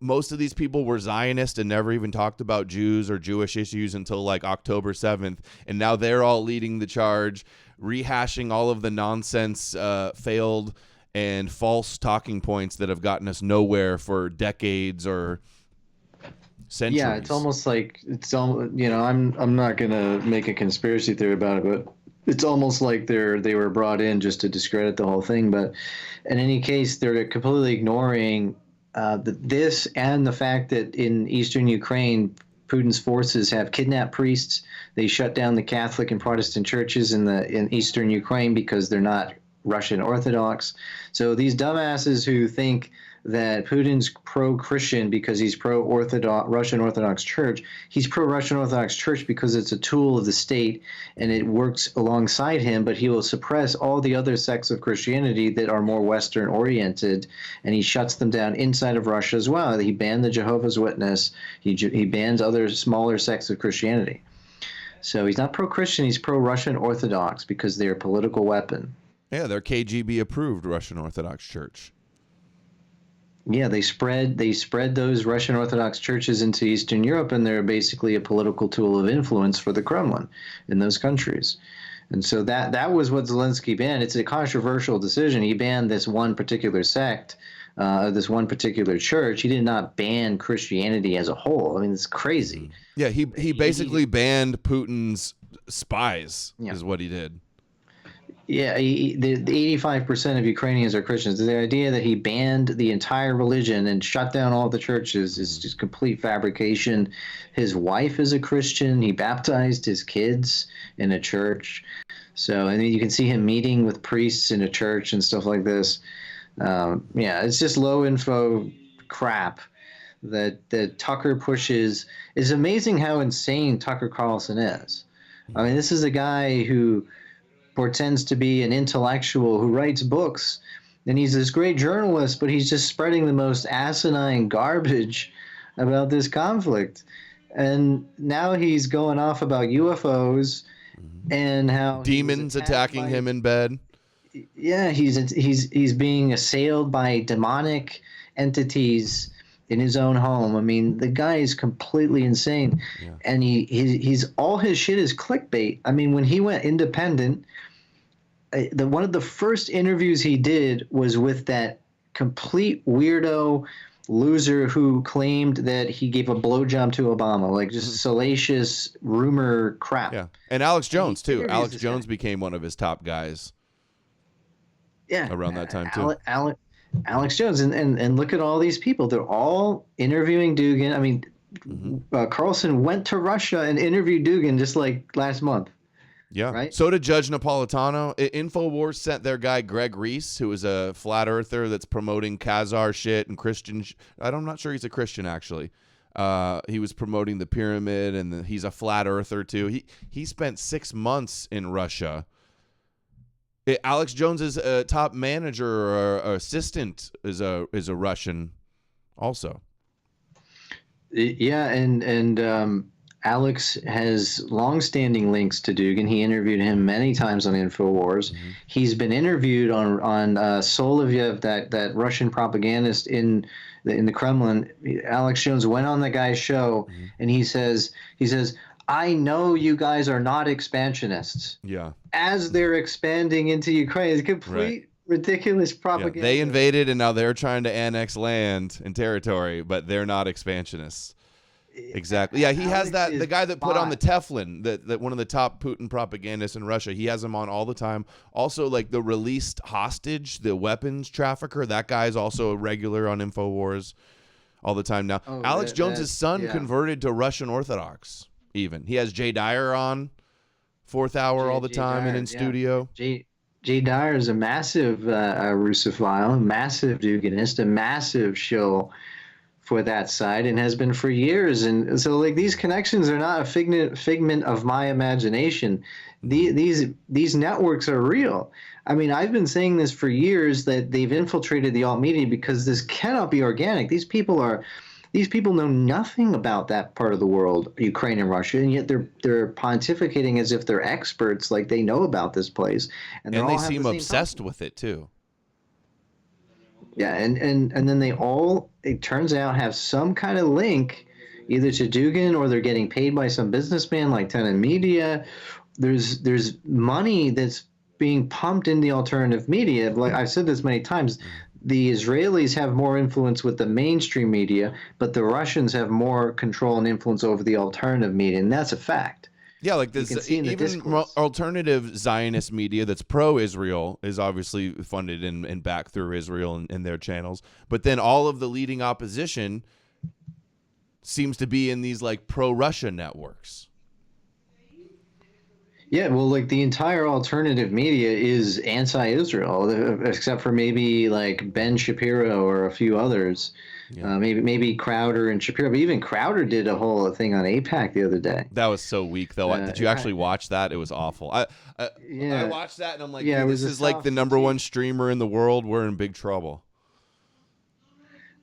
Most of these people were Zionist and never even talked about Jews or Jewish issues until like October 7th. And now they're all leading the charge, rehashing all of the nonsense, failed and false talking points that have gotten us nowhere for decades or centuries. Yeah, it's almost like I'm not gonna make a conspiracy theory about it, but it's almost like they were brought in just to discredit the whole thing. But in any case, they're completely ignoring this and the fact that in eastern Ukraine, Putin's forces have kidnapped priests. They shut down the Catholic and Protestant churches in eastern Ukraine because they're not Russian Orthodox. So these dumbasses who think that Putin's pro-Christian because he's pro-Orthodox Russian Orthodox Church, he's pro-Russian Orthodox Church because it's a tool of the state and it works alongside him, but he will suppress all the other sects of Christianity that are more Western oriented, and he shuts them down inside of Russia as well. He banned the Jehovah's Witness. He bans other smaller sects of Christianity. So he's not pro-Christian, he's pro-Russian Orthodox because they're a political weapon. Yeah, they're KGB approved Russian Orthodox Church. Yeah, they spread those Russian Orthodox churches into Eastern Europe, and they're basically a political tool of influence for the Kremlin in those countries. And so that was what Zelensky banned. It's a controversial decision. He banned this one particular sect, this one particular church. He did not ban Christianity as a whole. I mean, it's crazy. Yeah, he basically banned Putin's spies, is what he did. Yeah, the 85% of Ukrainians are Christians. The idea that he banned the entire religion and shut down all the churches is just complete fabrication. His wife is a Christian. He baptized his kids in a church. So, and you can see him meeting with priests in a church and stuff like this. Yeah, it's just low info crap that Tucker pushes. It's amazing how insane Tucker Carlson is. I mean, this is a guy who pretends to be an intellectual who writes books, and he's this great journalist, but he's just spreading the most asinine garbage about this conflict. And now he's going off about UFOs and how demons attacking him in bed. Yeah, he's being assailed by demonic entities in his own home. I mean, the guy is completely insane, and he's all his shit is clickbait. I mean, when he went independent, one of the first interviews he did was with that complete weirdo loser who claimed that he gave a blowjob to Obama, like just salacious rumor crap. Yeah, and Alex Jones too. Alex Jones became one of his top guys. Yeah, around that time too. Alex Jones, and look at all these people. They're all interviewing Dugin. I mean, Carlson went to Russia and interviewed Dugin just like last month. Yeah. Right? So did Judge Napolitano. InfoWars sent their guy Greg Reese, who is a flat earther that's promoting Khazar shit and Christian. I'm not sure he's a Christian actually. He was promoting the pyramid, and he's a flat earther too. He spent 6 months in Russia. Alex Jones's top manager or assistant is a Russian, also. Yeah, and Alex has long-standing links to Dugin. He interviewed him many times on InfoWars. He's been interviewed on Solovyev, that Russian propagandist in the Kremlin. Alex Jones went on the guy's show, and he says, I know you guys are not expansionists. Yeah. As they're expanding into Ukraine, it's complete ridiculous propaganda. Yeah, they invaded, and now they're trying to annex land and territory, but they're not expansionists. Exactly. Yeah, he has that. The guy that put on the Teflon, that one of the top Putin propagandists in Russia, he has him on all the time. Also, like the released hostage, the weapons trafficker, that guy's also a regular on InfoWars all the time now. Alex Jones's son converted to Russian Orthodox. Even he has Jay Dyer on Fourth Hour all the time and in studio. Jay Dyer is a massive Russophile, a massive Duginist, a massive shill for that side, and has been for years. And so, like, these connections are not a figment of my imagination. These networks are real. I mean, I've been saying this for years that they've infiltrated the alt media because this cannot be organic. These people know nothing about that part of the world, Ukraine and Russia, and yet they're pontificating as if they're experts, like they know about this place, and And all they have seem the same obsessed topic. with it too. Yeah, and then they all, it turns out, have some kind of link either to Dugan or they're getting paid by some businessman like Tenet Media. There's money that's being pumped in the alternative media. Like I've said this many times, the Israelis have more influence with the mainstream media, but the Russians have more control and influence over the alternative media, and that's a fact. Yeah, like You this, can see in the even discourse. alternative Zionist media that's pro-Israel is obviously funded and backed through Israel and their channels. But then all of the leading opposition seems to be in these like pro-Russia networks. Yeah, well, like the entire alternative media is anti-Israel, except for maybe like Ben Shapiro or a few others. Yeah. Maybe Crowder and Shapiro. But even Crowder did a whole thing on APAC the other day. That was so weak, though. Did you actually watch that? It was awful. I Yeah, watched that and I'm like, yeah, dude, it was this a is like soft the number one critique. streamer in the world. We're in big trouble.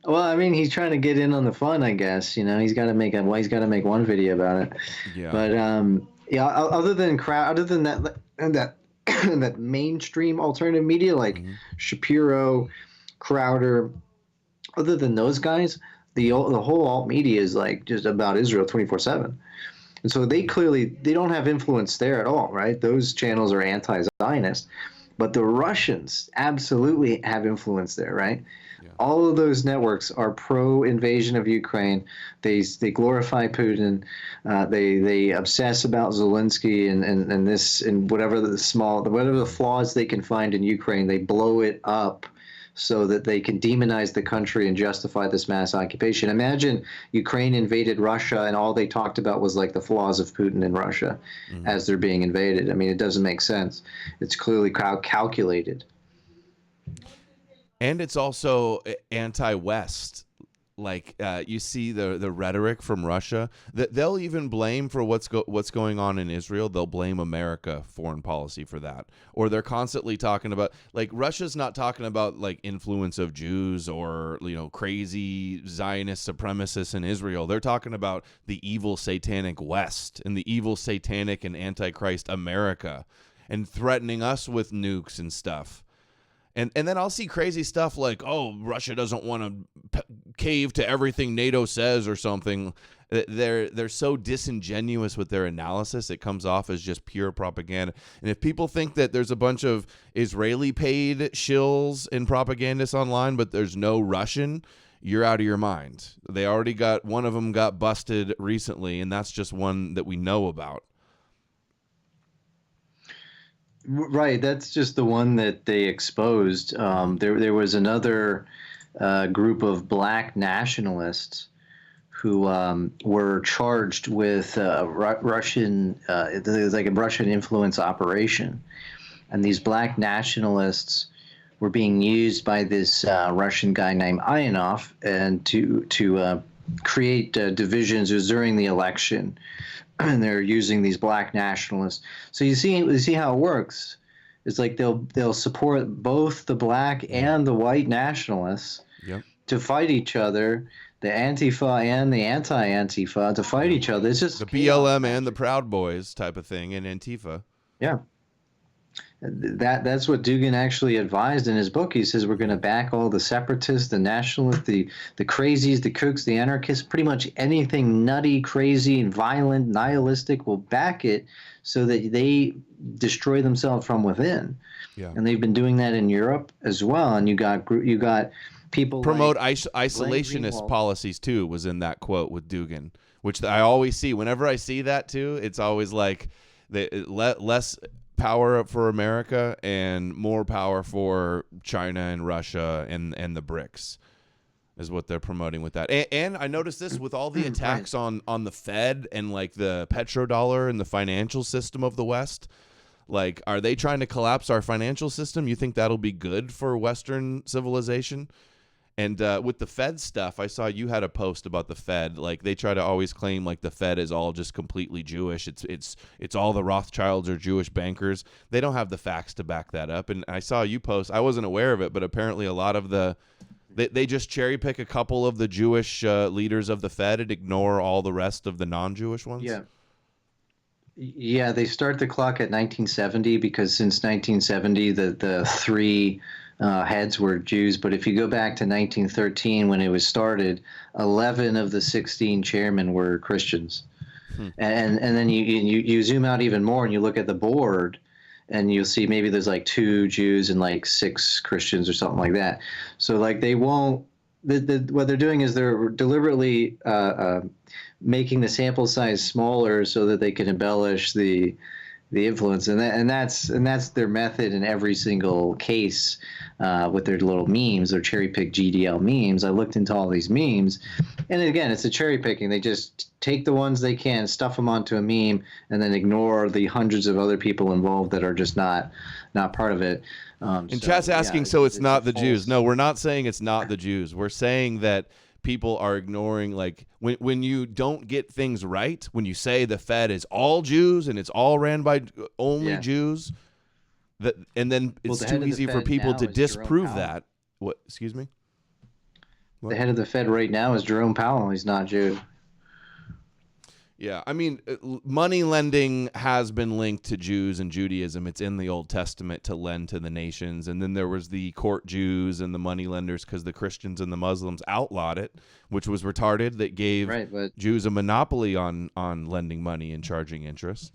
Well, I mean, he's trying to get in on the fun, I guess. You know, he's got to make one video about it. Yeah. But yeah, other than that that mainstream alternative media like Shapiro, Crowder, other than those guys, the whole alt media is like just about Israel 24/7. And so they don't have influence there at all, right? Those channels are anti-Zionist, but the Russians absolutely have influence there, right? Yeah. All of those networks are pro-invasion of Ukraine. They glorify Putin. They obsess about Zelensky and this and whatever the flaws they can find in Ukraine. They blow it up so that they can demonize the country and justify this mass occupation. Imagine Ukraine invaded Russia and all they talked about was like the flaws of Putin in Russia as they're being invaded. I mean, it doesn't make sense. It's clearly calculated. And it's also anti-West. Like you see the rhetoric from Russia that they'll even blame for what's going on in Israel. They'll blame America foreign policy for that, or they're constantly talking about like Russia's not talking about like influence of Jews or crazy Zionist supremacists in Israel. They're talking about the evil satanic West and the evil satanic and antichrist America, and threatening us with nukes and stuff. And then I'll see crazy stuff like, oh, Russia doesn't want to cave to everything NATO says or something. They're so disingenuous with their analysis. It comes off as just pure propaganda. And if people think that there's a bunch of Israeli-paid shills and propagandists online, but there's no Russian, you're out of your mind. They already got one of them got busted recently, and that's just one that we know about. Right, that's just the one that they exposed. There was another group of black nationalists who were charged with Russian. It was like a Russian influence operation, and these black nationalists were being used by this Russian guy named Ivanov and to create divisions. It was during the election. And they're using these black nationalists. So you see how it works. It's like they'll support both the black and the white nationalists to fight each other, the Antifa and the anti-Antifa to fight each other. It's just the BLM and the Proud Boys type of thing in Antifa. Yeah. That's what Dugan actually advised in his book. He says we're going to back all the separatists, the nationalists, the crazies, the kooks, the anarchists, pretty much anything nutty, crazy, and violent, nihilistic. Will back it so that they destroy themselves from within. Yeah. And they've been doing that in Europe as well. And you got people promote like isolationist policies too. Was in that quote with Dugan, which I always see whenever I see that too. It's always like less power for America and more power for China and Russia and the BRICS is what they're promoting with that. And I noticed this with all the attacks on the Fed and like the petrodollar and the financial system of the West. Like, are they trying to collapse our financial system? You think that'll be good for Western civilization? And with the Fed stuff, I saw you had a post about the Fed. Like they try to always claim like the Fed is all just completely Jewish. It's all the Rothschilds or Jewish bankers. They don't have the facts to back that up. And I saw you post. I wasn't aware of it, but apparently a lot of they just cherry pick a couple of the Jewish leaders of the Fed and ignore all the rest of the non-Jewish ones. Yeah. Yeah, they start the clock at 1970 because since 1970 the three heads were Jews. But if you go back to 1913 when it was started, 11 of the 16 chairmen were Christians. And then you zoom out even more and you look at the board and you'll see maybe there's like 2 Jews and like 6 Christians or something like that. So like they won't what they're doing is they're deliberately making the sample size smaller so that they can embellish the influence, and that's their method in every single case with their little memes, their cherry pick GDL memes. I looked into all these memes, and again, it's a cherry picking. They just take the ones they can, stuff them onto a meme, and then ignore the hundreds of other people involved that are just not part of it. And chat's asking, so it's not the Jews. No, we're not saying it's not the Jews. We're saying that people are ignoring, like when you don't get things right, when you say the Fed is all Jews and it's all ran by only Jews, and then it's too easy for people to disprove that. What? Excuse me? What? The head of the Fed right now is Jerome Powell. He's not Jew. Yeah, I mean, money lending has been linked to Jews and Judaism. It's in the Old Testament to lend to the nations. And then there was the court Jews and the money lenders because the Christians and the Muslims outlawed it, which was retarded, that gave Jews a monopoly on lending money and charging interest.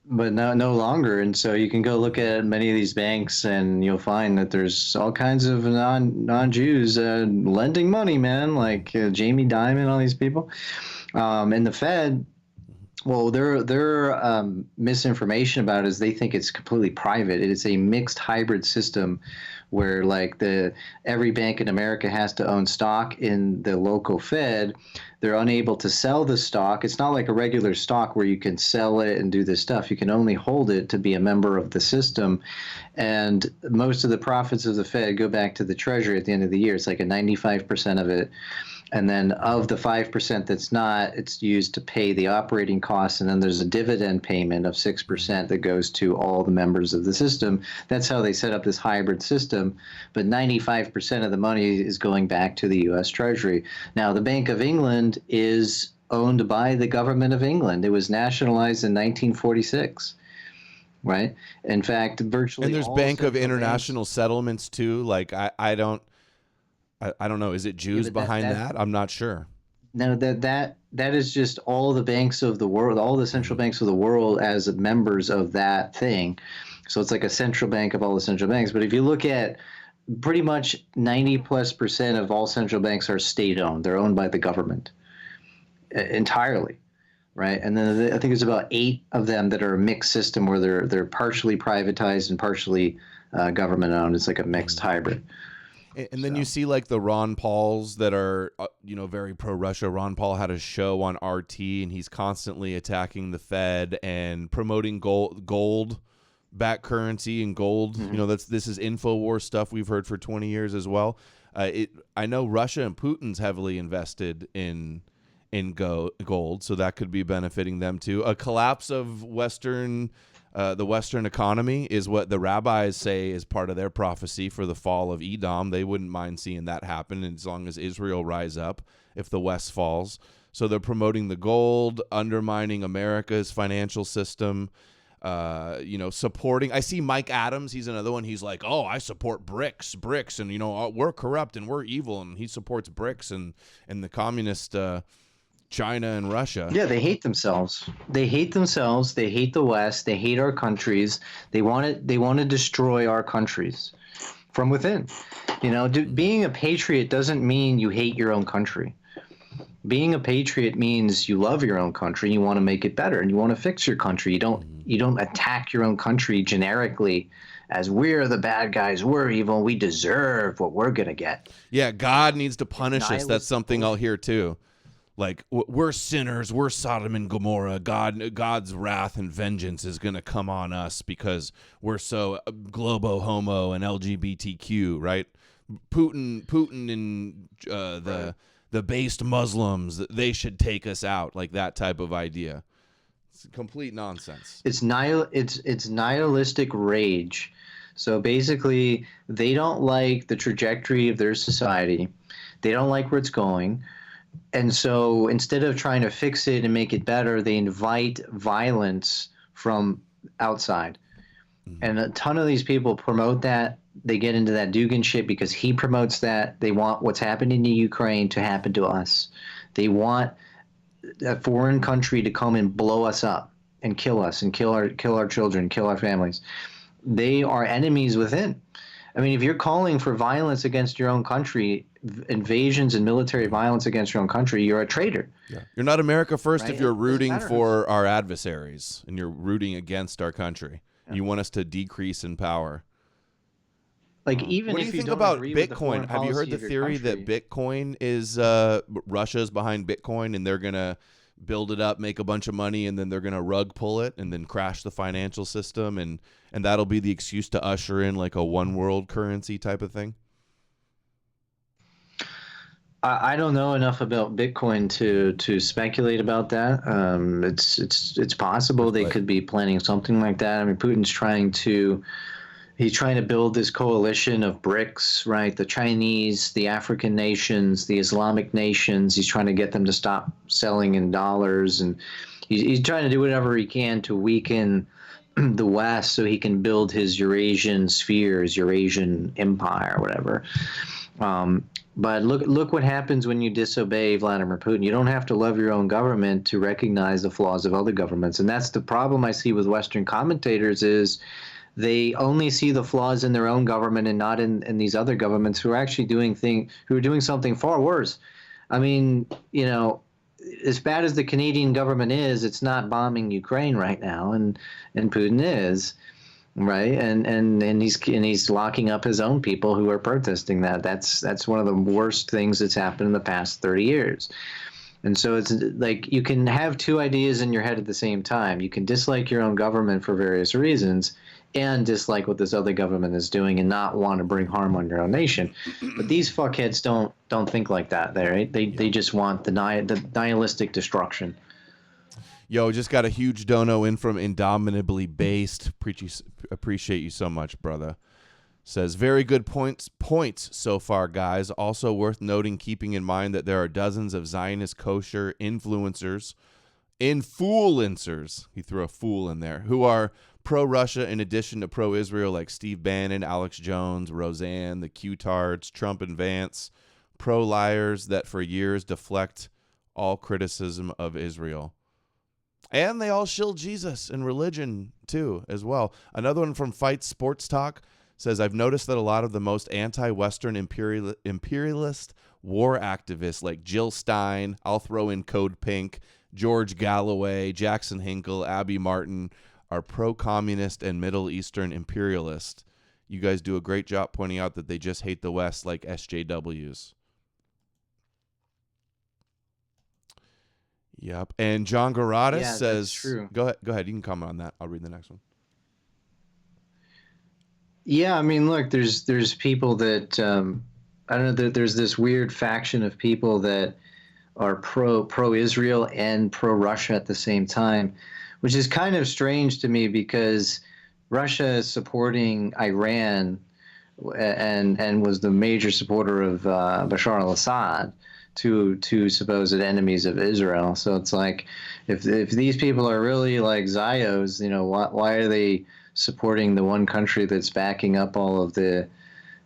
But no longer. And so you can go look at many of these banks and you'll find that there's all kinds of non-Jews lending money, man, like Jamie Dimon, all these people. And the Fed, well, their misinformation about it is they think it's completely private. It's a mixed hybrid system where like every bank in America has to own stock in the local Fed. They're unable to sell the stock. It's not like a regular stock where you can sell it and do this stuff. You can only hold it to be a member of the system. And most of the profits of the Fed go back to the Treasury at the end of the year. It's like a 95% of it. And then of the 5% that's not, it's used to pay the operating costs. And then there's a dividend payment of 6% that goes to all the members of the system. That's how they set up this hybrid system. But 95% of the money is going back to the U.S. Treasury. Now, the Bank of England is owned by the government of England. It was nationalized in 1946. Right. In fact, virtually. And there's Bank of International Settlements, too. Like, I don't know. Is it Jews behind that? I'm not sure. No, that is just all the banks of the world, all the central banks of the world as members of that thing. So it's like a central bank of all the central banks. But if you look at pretty much 90+% of all central banks are state-owned. They're owned by the government entirely. Right. And then I think there's about 8 of them that are a mixed system where they're partially privatized and partially government owned. It's like a mixed hybrid. And then you see like the Ron Pauls that are, very pro-Russia. Ron Paul had a show on RT, and he's constantly attacking the Fed and promoting gold-backed currency and gold. Mm-hmm. This is InfoWars stuff we've heard for 20 years as well. I know Russia and Putin's heavily invested in gold, so that could be benefiting them too. A collapse of the Western economy is what the rabbis say is part of their prophecy for the fall of Edom. They wouldn't mind seeing that happen as long as Israel rise up if the West falls. So they're promoting the gold, undermining America's financial system, supporting. I see Mike Adams. He's another one. He's like, oh, I support BRICS, and, we're corrupt and we're evil. And he supports BRICS and the communist China and Russia. Yeah, they hate themselves. They hate themselves. They hate the West. They hate our countries. They want to destroy our countries from within. Being a patriot doesn't mean you hate your own country. Being a patriot means you love your own country. You want to make it better, and you want to fix your country. You don't attack your own country generically as we're the bad guys, we're evil, we deserve what we're gonna get. Yeah, God needs to punish us. That's something I'll hear too. Like, we're sinners, we're Sodom and Gomorrah. God's wrath and vengeance is going to come on us because we're so globo homo and LGBTQ, right? Putin and the based Muslims, they should take us out, like that type of idea. It's complete nonsense. It's nihilistic rage. So basically, they don't like the trajectory of their society. They don't like where it's going. And so instead of trying to fix it and make it better, they invite violence from outside. And a ton of these people promote that. They get into that Dugin shit because he promotes that. They want what's happening in Ukraine to happen to us. They want a foreign country to come and blow us up and kill us and kill our children, kill our families. They are enemies within. I mean, if you're calling for violence against your own country, invasions and military violence against your own country, you're a traitor. Yeah. You're not America first Right? if you're rooting for our adversaries and you're rooting against our country. Yeah. You want us to decrease in power. Like, even what do if you think don't about agree with the Bitcoin? Have you heard the theory that Bitcoin is Russia's behind Bitcoin and they're gonna build it up, make a bunch of money, and then they're gonna rug pull it and then crash the financial system, and that'll be the excuse to usher in like a one world currency type of thing? I don't know enough about Bitcoin to speculate about that. It's possible they could be planning something like that. I mean, Putin's trying to build this coalition of BRICS, right? The Chinese, the African nations, the Islamic nations. He's trying to get them to stop selling in dollars, and he's trying to do whatever he can to weaken the West so he can build his Eurasian sphere, his Eurasian empire, or whatever. But look what happens when you disobey Vladimir Putin. You don't have to love your own government to recognize the flaws of other governments. And that's the problem I see with Western commentators is they only see the flaws in their own government and not in these other governments who are actually doing something far worse. I mean, you know, as bad as the Canadian government is, it's not bombing Ukraine right now, and Putin is. Right, and he's locking up his own people who are protesting that. That's one of the worst things that's happened in the past 30 years. And so it's like you can have two ideas in your head at the same time. You can dislike your own government for various reasons and dislike what this other government is doing and not want to bring harm on your own nation. But these fuckheads don't think like that. Right? They just want the nihilistic destruction. Yo, just got a huge dono in from Indomitably Based. Appreciate you so much, brother. Says, very good points so far, guys. Also worth noting, keeping in mind that there are dozens of Zionist kosher influencers, he threw a fool in there, who are pro-Russia in addition to pro-Israel, like Steve Bannon, Alex Jones, Roseanne, the Q-tards, Trump and Vance, pro-liars that for years deflect all criticism of Israel. And they all shill Jesus and religion, too, as well. Another one from Fight Sports Talk says, I've noticed that a lot of the most anti-Western imperialist war activists like Jill Stein, I'll throw in Code Pink, George Galloway, Jackson Hinkle, Abby Martin, are pro-communist and Middle Eastern imperialist. You guys do a great job pointing out that they just hate the West like SJWs. Yep. And John Garadis says, true. Go ahead. You can comment on that. I'll read the next one. Yeah, I mean, look, there's people that I don't know. There's this weird faction of people that are pro-Israel and pro-Russia at the same time, which is kind of strange to me because Russia is supporting Iran and was the major supporter of Bashar al-Assad, two supposed enemies of Israel. So it's like, if these people are really like Zios, you know, why are they supporting the one country that's backing up all of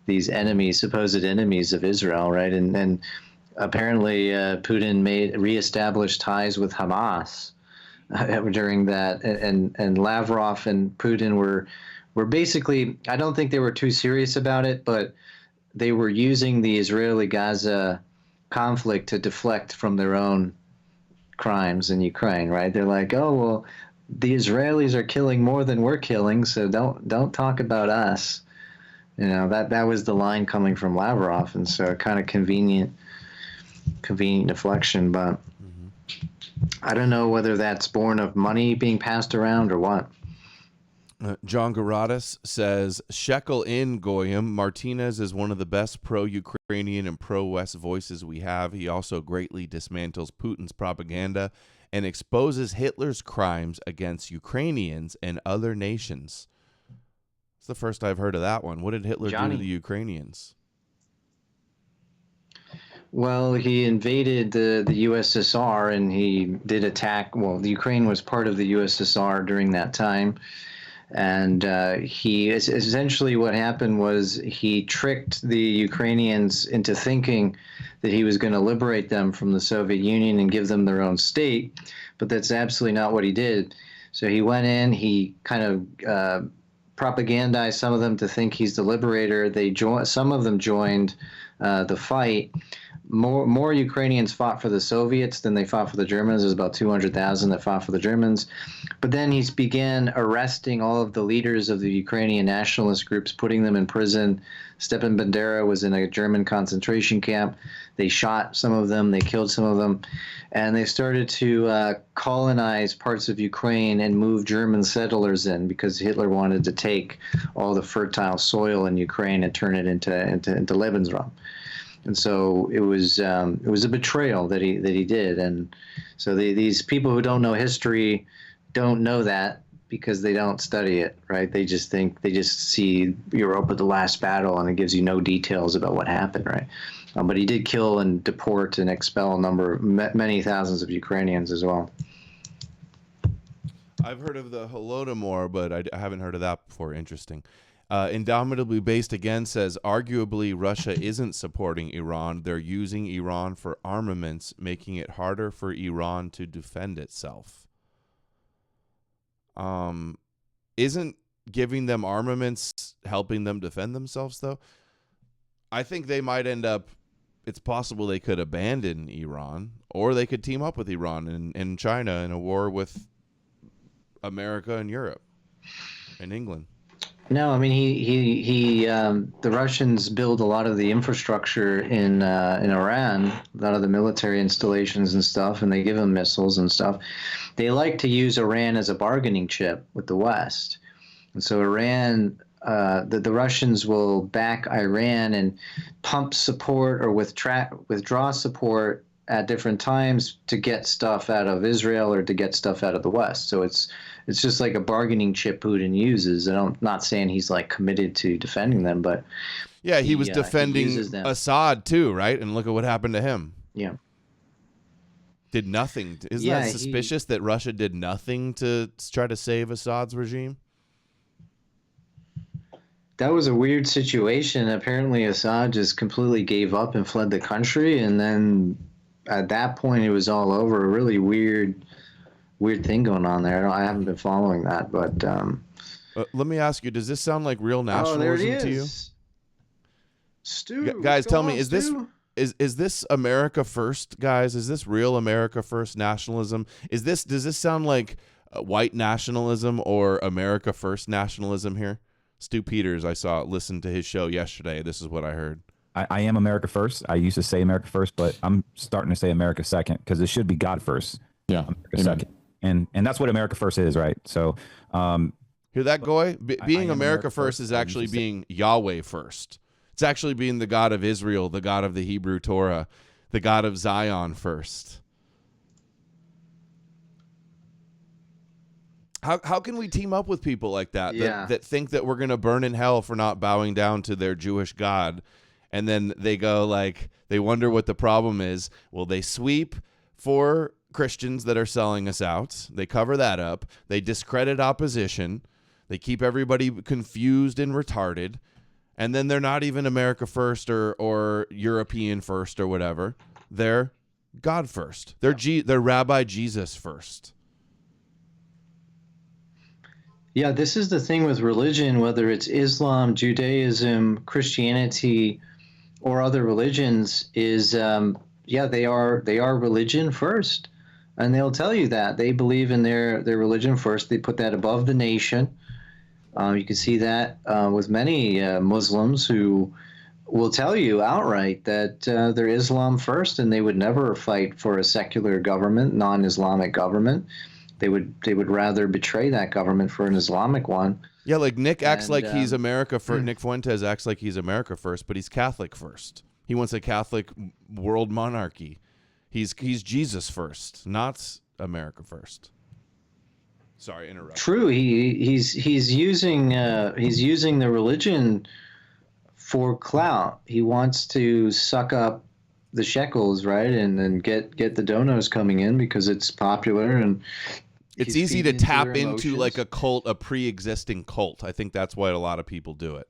these enemies, supposed enemies of Israel, right? And apparently Putin reestablished ties with Hamas during that, and Lavrov and Putin were basically, I don't think they were too serious about it, but they were using the Israeli-Gaza conflict to deflect from their own crimes in Ukraine, right? They're like, oh, well, the Israelis are killing more than we're killing, so don't talk about us. You know, that was the line coming from Lavrov, and so kind of convenient deflection, but I don't know whether that's born of money being passed around or what. John Garadas says, Shekel in Goyim. Martinez is one of the best pro-Ukrainian and pro-West voices we have. He also greatly dismantles Putin's propaganda and exposes Hitler's crimes against Ukrainians and other nations. It's the first I've heard of that one. What did Hitler do to the Ukrainians? Well, he invaded the USSR and he did attack. Well, the Ukraine was part of the USSR during that time. And he essentially what happened was he tricked the Ukrainians into thinking that he was going to liberate them from the Soviet Union and give them their own state. But that's absolutely not what he did. So he went in, he kind of propagandized some of them to think he's the liberator. Some of them joined the fight. More Ukrainians fought for the Soviets than they fought for the Germans. There's about 200,000 that fought for the Germans. But then he began arresting all of the leaders of the Ukrainian nationalist groups, putting them in prison. Stepan Bandera was in a German concentration camp. They shot some of them. They killed some of them. And they started to colonize parts of Ukraine and move German settlers in because Hitler wanted to take all the fertile soil in Ukraine and turn it into Lebensraum. And so it was a betrayal that he did, and so these people who don't know history don't know that because they don't study it, right? They just see Europe at the last battle, and it gives you no details about what happened, right? But he did kill and deport and expel many thousands of Ukrainians as well. I've heard of the Holodomor, but I haven't heard of that before. Interesting. Indomitably Based again says, arguably Russia isn't supporting Iran. They're using Iran for armaments, making it harder for Iran to defend itself. Isn't giving them armaments helping them defend themselves, though? I think they might end up, it's possible they could abandon Iran, or they could team up with Iran and China in a war with America and Europe and England. No, I mean the Russians build a lot of the infrastructure in Iran, a lot of the military installations and stuff, and they give them missiles and stuff. They like to use Iran as a bargaining chip with the West, and so Iran, the Russians will back Iran and pump support or withdraw support at different times to get stuff out of Israel or to get stuff out of the West. So it's just like a bargaining chip Putin uses. And I'm not saying he's like committed to defending them, but yeah, he was defending Assad too, right? And look at what happened to him. Yeah. Did nothing. Isn't that suspicious that Russia did nothing to try to save Assad's regime? That was a weird situation. Apparently Assad just completely gave up and fled the country, and then at that point it was all over. A really weird thing going on there. I haven't been following that, but let me ask you, does this sound like real nationalism to you? Stu, guys, tell me, is this America first, guys? Is this real America first nationalism? Does this sound like white nationalism or America first nationalism here? Stu Peters, I listened to his show yesterday. This is what I heard. I am America first. I used to say America first, but I'm starting to say America second because it should be God first. Yeah. America second. And that's what America first is, right? So hear that, Goy? Being America first is actually being Yahweh first. It's actually being the God of Israel, the God of the Hebrew Torah, the God of Zion first. How can we team up with people like that, that think that we're going to burn in hell for not bowing down to their Jewish God? And then they go they wonder what the problem is. Well, they sweep for Christians that are selling us out. They cover that up. They discredit opposition. They keep everybody confused and retarded. And then they're not even America first or European first or whatever. They're God first. They're Rabbi Jesus first. Yeah, this is the thing with religion, whether it's Islam, Judaism, Christianity, or other religions, is they are religion first, and they'll tell you that they believe in their religion first. They put that above the nation. You can see that with many Muslims who will tell you outright that they're Islam first, and they would never fight for a secular government, non-Islamic government. they would rather betray that government for an Islamic one. Yeah, like Nick acts And, like he's America first. Nick Fuentes acts like he's America first, but he's Catholic first. He wants a Catholic world monarchy. He's Jesus first, not America first. Sorry, interrupt. True. He's using the religion for clout. He wants to suck up the shekels, right, and then get the donos coming in because it's popular and it's easy to tap into like a cult, a pre-existing cult. I think that's why a lot of people do it.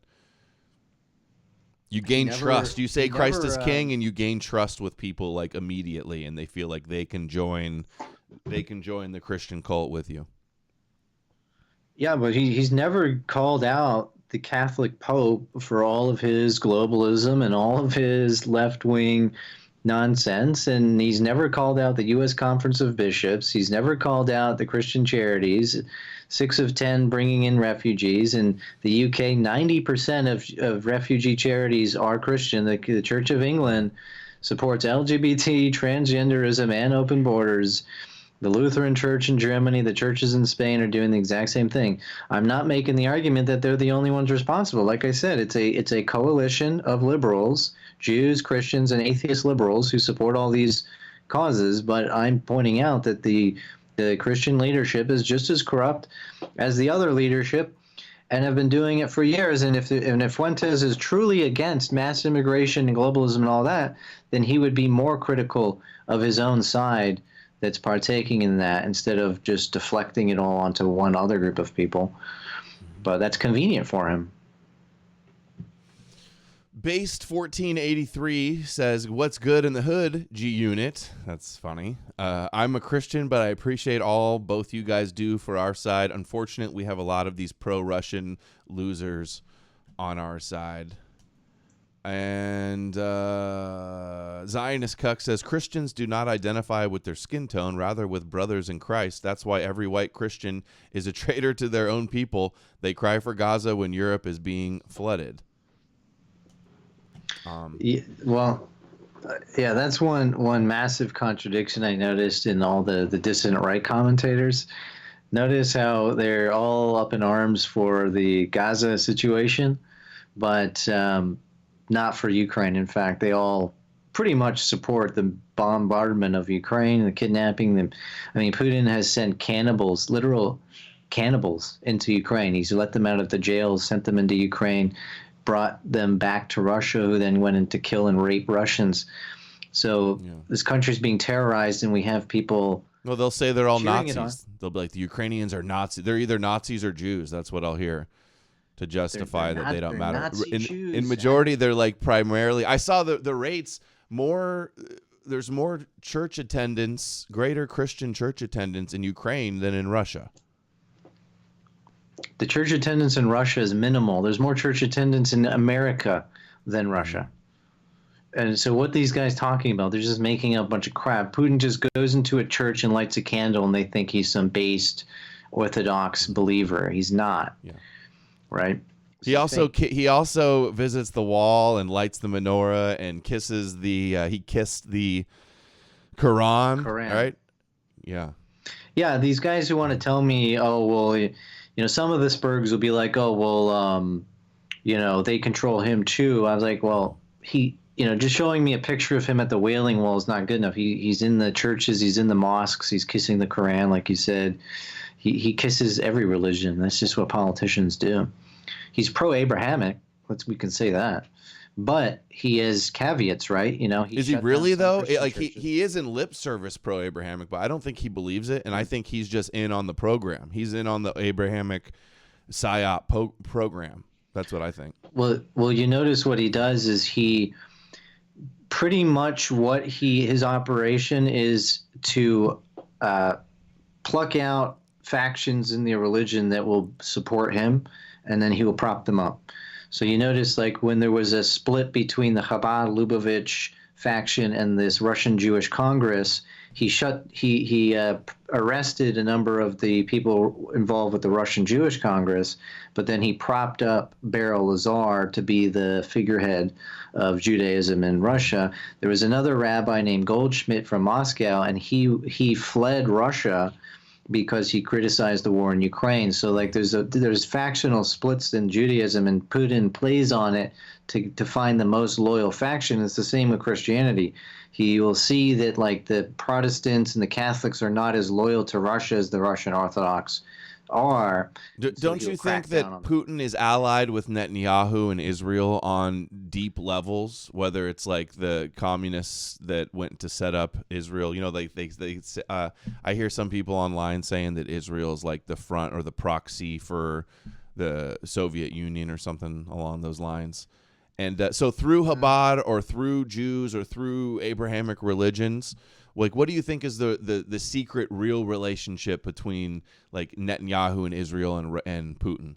You gain trust. You say Christ is king, and you gain trust with people like immediately, and they feel like they can join the Christian cult with you. Yeah, but he's never called out the Catholic Pope for all of his globalism and all of his left-wing nonsense, and he's never called out the U.S. Conference of Bishops. He's never called out the Christian charities, 6 of 10 bringing in refugees. In the UK, 90% of refugee charities are Christian. The Church of England supports LGBT, transgenderism, and open borders. The Lutheran Church in Germany, the churches in Spain are doing the exact same thing. I'm not making the argument that they're the only ones responsible. Like I said, it's a coalition of liberals, Jews, Christians, and atheist liberals who support all these causes. But I'm pointing out that the Christian leadership is just as corrupt as the other leadership, and have been doing it for years. And if Fuentes is truly against mass immigration and globalism and all that, then he would be more critical of his own side that's partaking in that instead of just deflecting it all onto one other group of people. But that's convenient for him. Based 1483 says, "What's good in the hood, G Unit?" That's funny. I'm a Christian, but I appreciate all both you guys do for our side. Unfortunately, we have a lot of these pro-Russian losers on our side. And Zionist Cuck says, "Christians do not identify with their skin tone, rather with brothers in Christ. That's why every white Christian is a traitor to their own people. They cry for Gaza when Europe is being flooded." That's one massive contradiction I noticed in all the dissident right commentators. Notice how they're all up in arms for the Gaza situation, but not for Ukraine. In fact, they all pretty much support the bombardment of Ukraine, the kidnapping. Putin has sent cannibals, literal cannibals, into Ukraine. He's let them out of the jails, sent them into Ukraine, brought them back to Russia, who then went in to kill and rape Russians. So this country's being terrorized, and we have people... Well, they'll say they're all Nazis. They'll be like, the Ukrainians are Nazis. They're either Nazis or Jews. That's what I'll hear to justify that they don't matter. In majority, they're like primarily... I saw the rates more... There's more church attendance, greater Christian church attendance in Ukraine than in Russia. The church attendance in Russia is minimal. There's more church attendance in America than Russia. And so what these guys talking about, they're just making up a bunch of crap. Putin just goes into a church and lights a candle, and they think he's some based Orthodox believer. He's not. Yeah. Right? He also visits the wall and lights the menorah and kisses he kissed the Quran. Right? Yeah. Yeah, these guys who want to tell me, oh, well, some of the Spergs will be like, oh, well, they control him too. I was like, well, just showing me a picture of him at the Wailing Wall is not good enough. He's in the churches, he's in the mosques, he's kissing the Quran, like you said. He kisses every religion. That's just what politicians do. He's pro-Abrahamic. We can say that. But he has caveats, right? Is he really though? He is in lip service pro-Abrahamic, but I don't think he believes it, and I think he's just in on the program. He's in on the Abrahamic PSYOP program. That's what I think. Well, you notice what he does is he pretty much his operation is to pluck out factions in the religion that will support him, and then he will prop them up. So you notice, like, when there was a split between the Chabad-Lubavitch faction and this Russian Jewish Congress, he arrested a number of the people involved with the Russian Jewish Congress, but then he propped up Beryl Lazar to be the figurehead of Judaism in Russia. There was another rabbi named Goldschmidt from Moscow, and he fled Russia because he criticized the war in Ukraine. So like there's factional splits in Judaism, and Putin plays on it to find the most loyal faction. It's the same with Christianity. He will see that like the Protestants and the Catholics are not as loyal to Russia as the Russian Orthodox are. Don't you think that Putin is allied with Netanyahu and Israel on deep levels, whether it's like the communists that went to set up Israel? You know, I hear some people online saying that Israel is like the front or the proxy for the Soviet Union or something along those lines. And so through Chabad or through Jews or through Abrahamic religions, like, what do you think is the secret real relationship between like Netanyahu and Israel and Putin?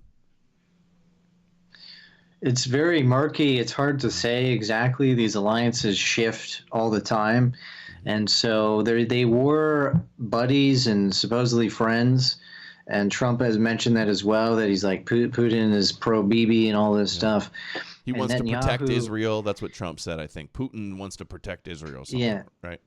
It's very murky. It's hard to say exactly. These alliances shift all the time. And so they were buddies and supposedly friends. And Trump has mentioned that as well, that he's like Putin is pro-Bibi and all this stuff. He wants to protect Israel. That's what Trump said, I think. Putin wants to protect Israel. Yeah. Right.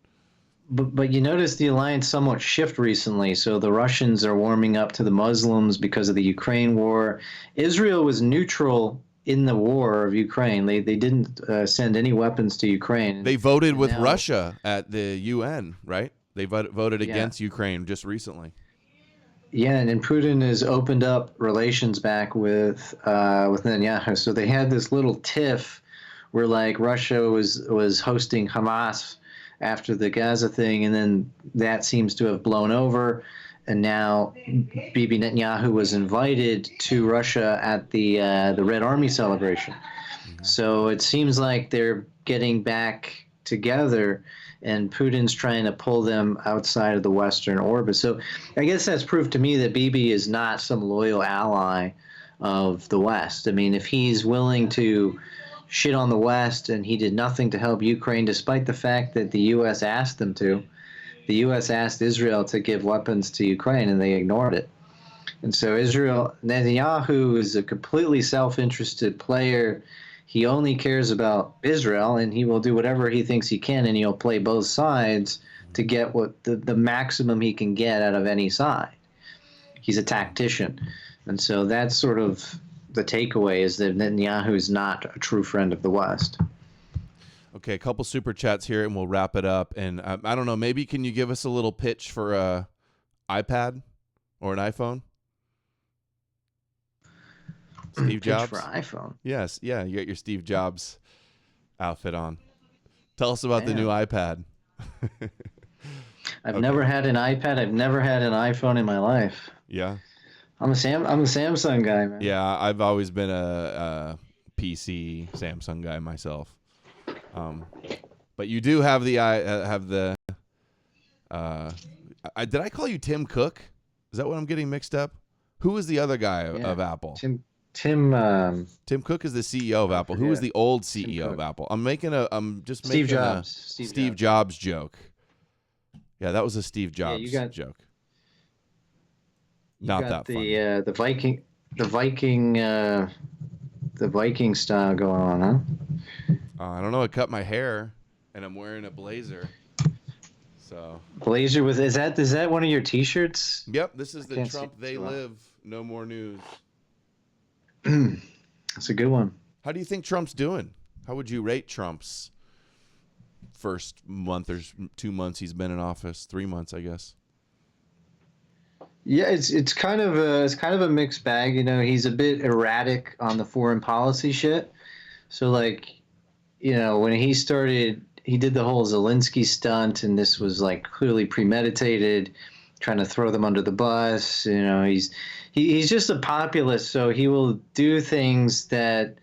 But you notice the alliance somewhat shift recently. So the Russians are warming up to the Muslims because of the Ukraine war. Israel was neutral in the war of Ukraine. They didn't send any weapons to Ukraine. They voted with Russia at the UN, right? They voted against Ukraine just recently. Yeah, and Putin has opened up relations back with Netanyahu. So they had this little tiff where like Russia was hosting Hamas after the Gaza thing, and then that seems to have blown over. And now Bibi Netanyahu was invited to Russia at the Red Army celebration. Mm-hmm. So it seems like they're getting back together, and Putin's trying to pull them outside of the Western orbit. So I guess that's proof to me that Bibi is not some loyal ally of the West. I mean, if he's willing to shit on the West and he did nothing to help Ukraine, despite the fact that the U.S. asked them to. The U.S. asked Israel to give weapons to Ukraine, and they ignored it. And so Netanyahu is a completely self-interested player. He only cares about Israel, and he will do whatever he thinks he can, and he'll play both sides to get what the maximum he can get out of any side. He's a tactician. And so that's sort of the takeaway, is that Netanyahu is not a true friend of the West. Okay, a couple super chats here, and we'll wrap it up. And I don't know, maybe can you give us a little pitch for a iPad or an iPhone? Steve Jobs? Pitch for iPhone? Yes, yeah, you got your Steve Jobs outfit on. Tell us about the new iPad. I've never had an iPad. I've never had an iPhone in my life. Yeah. I'm a Samsung guy, man. Yeah, I've always been a PC Samsung guy myself. But you do have the did I call you Tim Cook? Is that what I'm getting mixed up? Who is the other guy of Apple? Tim Cook is the CEO of Apple. Who is the old CEO of Apple? I'm just making a Steve Jobs joke. Yeah, that was a Steve Jobs joke. Not that funny. The Viking style going on, huh? I don't know. I cut my hair, and I'm wearing a blazer. So blazer with is that one of your T-shirts? Yep, this is the Trump They Live, No More News. That's a good one. How do you think Trump's doing? How would you rate Trump's first month or 2 months he's been in office? 3 months, I guess. Yeah, it's kind of a mixed bag. You know, he's a bit erratic on the foreign policy shit. So like, you know, when he started, he did the whole Zelensky stunt, and this was like clearly premeditated, trying to throw them under the bus. You know, he's just a populist, so he will do things that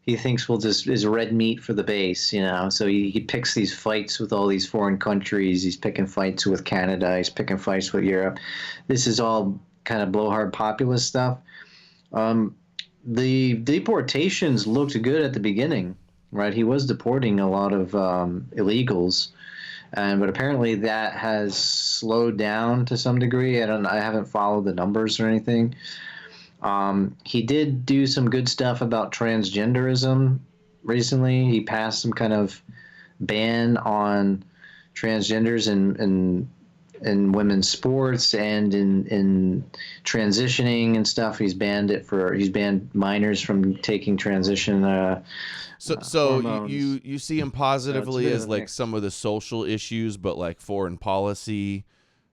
he thinks is red meat for the base, you know. So he picks these fights with all these foreign countries. He's picking fights with Canada. He's picking fights with Europe. This is all kind of blowhard populist stuff. The deportations looked good at the beginning, right? He was deporting a lot of illegals, but apparently that has slowed down to some degree. I haven't followed the numbers or anything. He did do some good stuff about transgenderism recently. He passed some kind of ban on transgenders in women's sports and in transitioning and stuff. He's banned minors from taking transition. So hormones. you see him positively as like some of the social issues, but like foreign policy,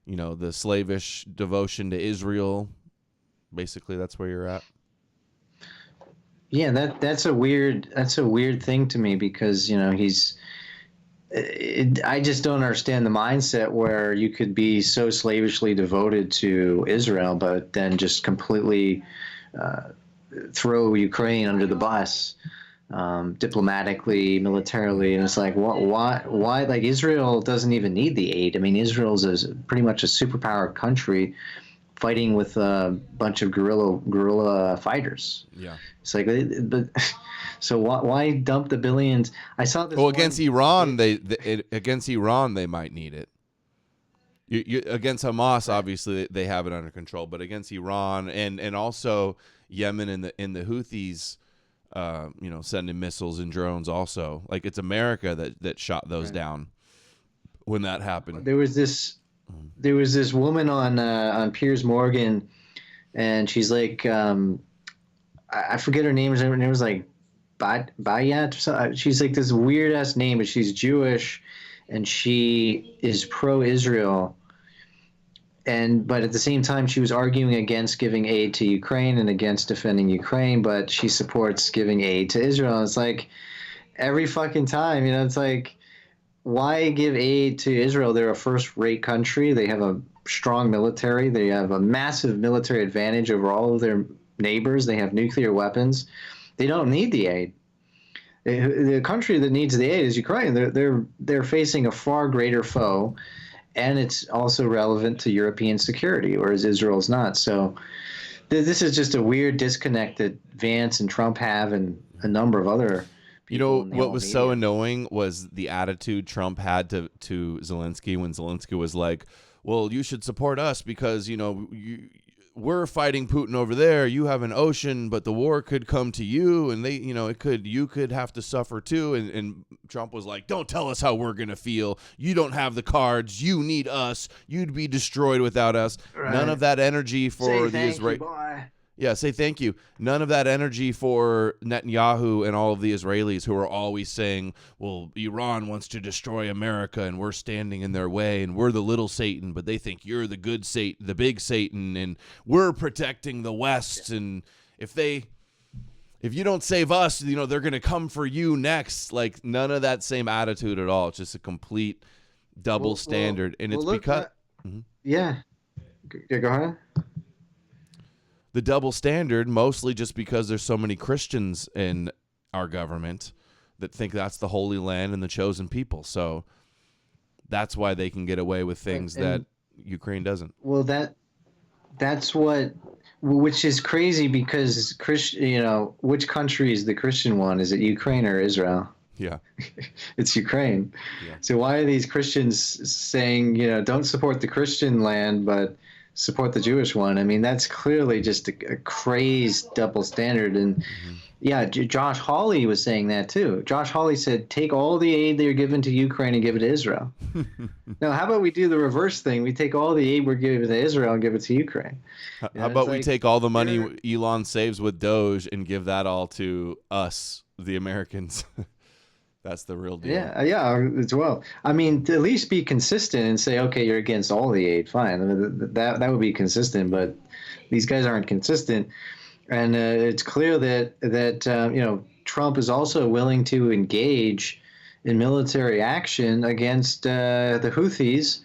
the slavish devotion to Israel. Basically, that's where you're at. Yeah, that's a weird thing to me because I just don't understand the mindset where you could be so slavishly devoted to Israel, but then just completely throw Ukraine under the bus, diplomatically, militarily, and it's like, why? Like, Israel doesn't even need the aid. I mean, Israel's pretty much a superpower country fighting with a bunch of guerrilla fighters. Yeah. It's like, but so why dump the billions? I saw this. Well, against Iran, against Iran they might need it. You against Hamas, obviously they have it under control, but against Iran and also Yemen and the Houthis, sending missiles and drones. Also, like, it's America that shot those down when that happened. There was this woman on Piers Morgan, and she's like, I forget her name. Her name was like Bayat or something. She's like this weird ass name, but she's Jewish, and she is pro-Israel. But at the same time, she was arguing against giving aid to Ukraine and against defending Ukraine, but she supports giving aid to Israel. It's like every fucking time, it's like, why give aid to Israel? They're a first-rate country. They have a strong military. They have a massive military advantage over all of their neighbors. They have nuclear weapons. They don't need the aid. The country that needs the aid is Ukraine. They're facing a far greater foe, and it's also relevant to European security, whereas Israel's not. So this is just a weird disconnect that Vance and Trump have, and a number of other people. What was so annoying was the attitude Trump had to Zelensky when Zelensky was like, well, you should support us because, we're fighting Putin over there. You have an ocean, but the war could come to you, and you could have to suffer too. And Trump was like, don't tell us how we're going to feel. You don't have the cards. You need us. You'd be destroyed without us. Right. None of that energy for the Israelis. Yeah, say thank you. None of that energy for Netanyahu and all of the Israelis who are always saying, well, Iran wants to destroy America and we're standing in their way and we're the little Satan, but they think you're the good Satan, the big Satan, and we're protecting the West. And if you don't save us, they're going to come for you next. Like, none of that same attitude at all. It's just a complete double standard. And it's because... Yeah, go ahead. The double standard, mostly just because there's so many Christians in our government that think that's the Holy Land and the chosen people. So that's why they can get away with things that Ukraine doesn't. Well, that's which is crazy because which country is the Christian one? Is it Ukraine or Israel? Yeah, it's Ukraine. Yeah. So why are these Christians saying, don't support the Christian land, but support the Jewish one? I mean, that's clearly just a crazed double standard. And yeah, Josh Hawley was saying that too. Josh Hawley said, take all the aid they're given to Ukraine and give it to Israel. Now, how about we do the reverse thing? We take all the aid we're giving to Israel and give it to Ukraine. How about we take all the money Elon saves with Doge and give that all to us, the Americans? That's the real deal. Yeah, as well. I mean, to at least be consistent and say, okay, you're against all the aid, fine. I mean, that would be consistent, but these guys aren't consistent. And it's clear that Trump is also willing to engage in military action against the Houthis,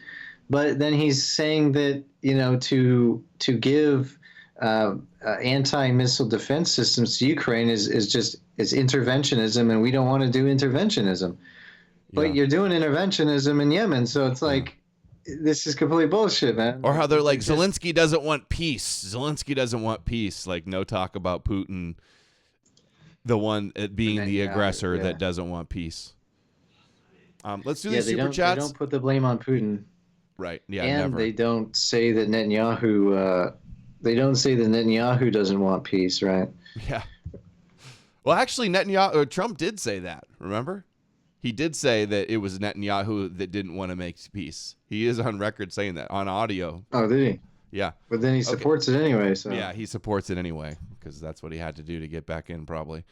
but then he's saying that, to give anti-missile defense systems to Ukraine is interventionism, and we don't want to do interventionism. But you're doing interventionism in Yemen, so it's like, this is complete bullshit, man. Or how they're like, Zelensky doesn't want peace. Zelensky doesn't want peace. Like, no talk about Putin, the one being the aggressor that doesn't want peace. Let's do these super chats. They don't put the blame on Putin. Right. Yeah. And never. They don't say that Netanyahu. They don't say that Netanyahu doesn't want peace, right? Yeah. Well, actually, Trump did say that. Remember, He did say that it was Netanyahu that didn't want to make peace. He is on record saying that on audio. Oh, did he? Yeah. But then he supports it anyway. So Yeah, he supports it anyway because that's what he had to do to get back in probably.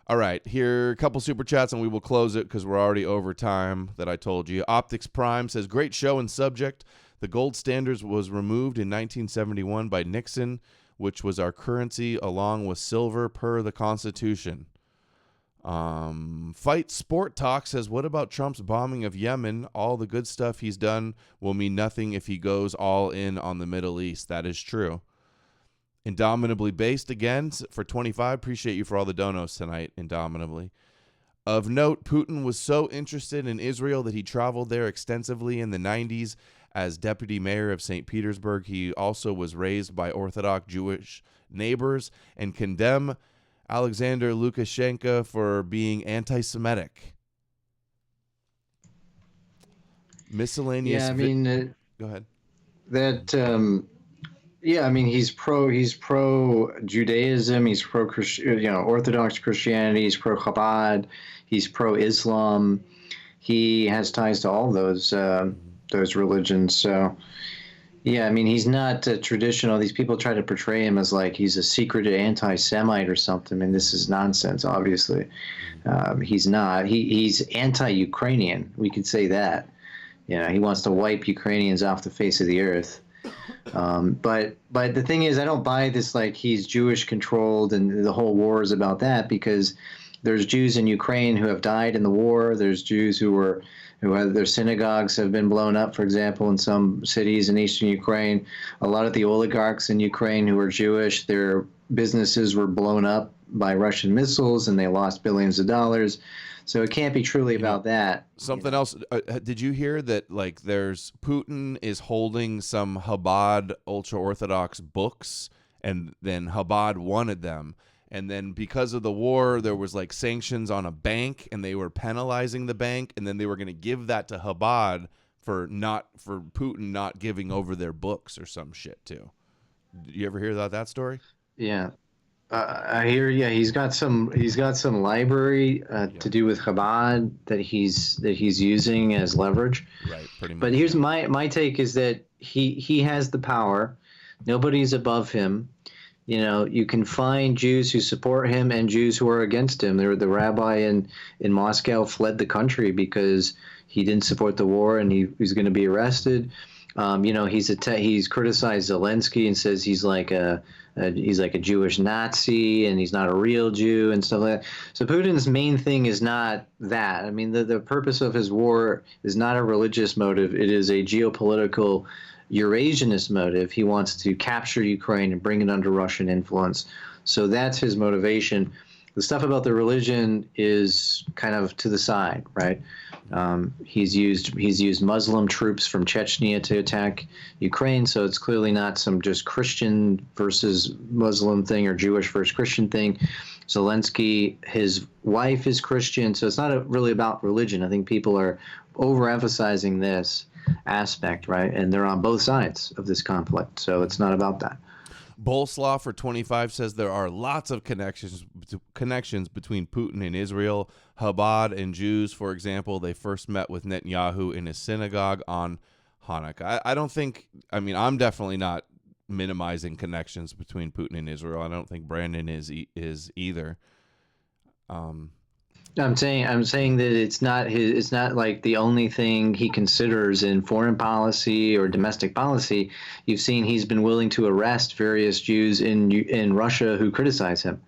All right, here are a couple super chats and we will close it because we're already over time that I told you. Optics Prime says, great show and subject. The gold standard was removed in 1971 by Nixon, which was our currency along with silver per the Constitution. Fight Sport Talk says, what about Trump's bombing of Yemen? All the good stuff he's done will mean nothing if he goes all in on the Middle East. That is true. Indomitably Based again for 25. Appreciate you for all the donos tonight, Indomitably. Of note, Putin was so interested in Israel that he traveled there extensively in the 90s as deputy mayor of St. Petersburg. He also was raised by Orthodox Jewish neighbors and condemned Alexander Lukashenko for being anti-Semitic. Miscellaneous. Yeah, I mean, go ahead. That. Yeah, I mean, he's pro Judaism, he's pro Orthodox Christianity, he's pro Chabad, he's pro Islam. He has ties to all those religions. So, yeah, I mean, he's not traditional. These people try to portray him as like he's a secret anti-Semite or something. I mean, this is nonsense. Obviously, he's not. He's anti-Ukrainian. We could say that. He wants to wipe Ukrainians off the face of the earth. But the thing is, I don't buy this like he's Jewish controlled and the whole war is about that, because there's Jews in Ukraine who have died in the war. There's Jews who have their synagogues have been blown up, for example, in some cities in eastern Ukraine. A lot of the oligarchs in Ukraine who are Jewish, their businesses were blown up by Russian missiles and they lost billions of dollars. So it can't be truly about that. Something else. Did you hear that, like, there's Putin is holding some Chabad ultra-Orthodox books, and then Chabad wanted them. And then because of the war, there was, like, sanctions on a bank, and they were penalizing the bank, and then they were going to give that to Chabad for Putin not giving over their books or some shit, too. Did you ever hear about that story? Yeah. I hear, yeah, he's got some library to do with Chabad that he's using as leverage. Right, pretty much. But here's my take is that he has the power. Nobody's above him. You can find Jews who support him and Jews who are against him. The rabbi in Moscow fled the country because he didn't support the war and he was going to be arrested. He's criticized Zelensky and says he's like a Jewish Nazi and he's not a real Jew and stuff like that. So Putin's main thing is not that. I mean, the purpose of his war is not a religious motive. It is a geopolitical Eurasianist motive. He wants to capture Ukraine and bring it under Russian influence. So that's his motivation. The stuff about the religion is kind of to the side, right? He's used Muslim troops from Chechnya to attack Ukraine, so it's clearly not some just Christian versus Muslim thing or Jewish versus Christian thing. Zelensky, his wife is Christian, so it's not really about religion. I think people are overemphasizing this aspect, right? And they're on both sides of this conflict, so it's not about that. Bolslaw for 25 says there are lots of connections between Putin and Israel. Chabad and Jews, for example, they first met with Netanyahu in his synagogue on Hanukkah. I don't think, I mean, I'm definitely not minimizing connections between Putin and Israel. I don't think Brandon is either. I'm saying that it's not like the only thing he considers in foreign policy or domestic policy. You've seen he's been willing to arrest various Jews in Russia who criticize him.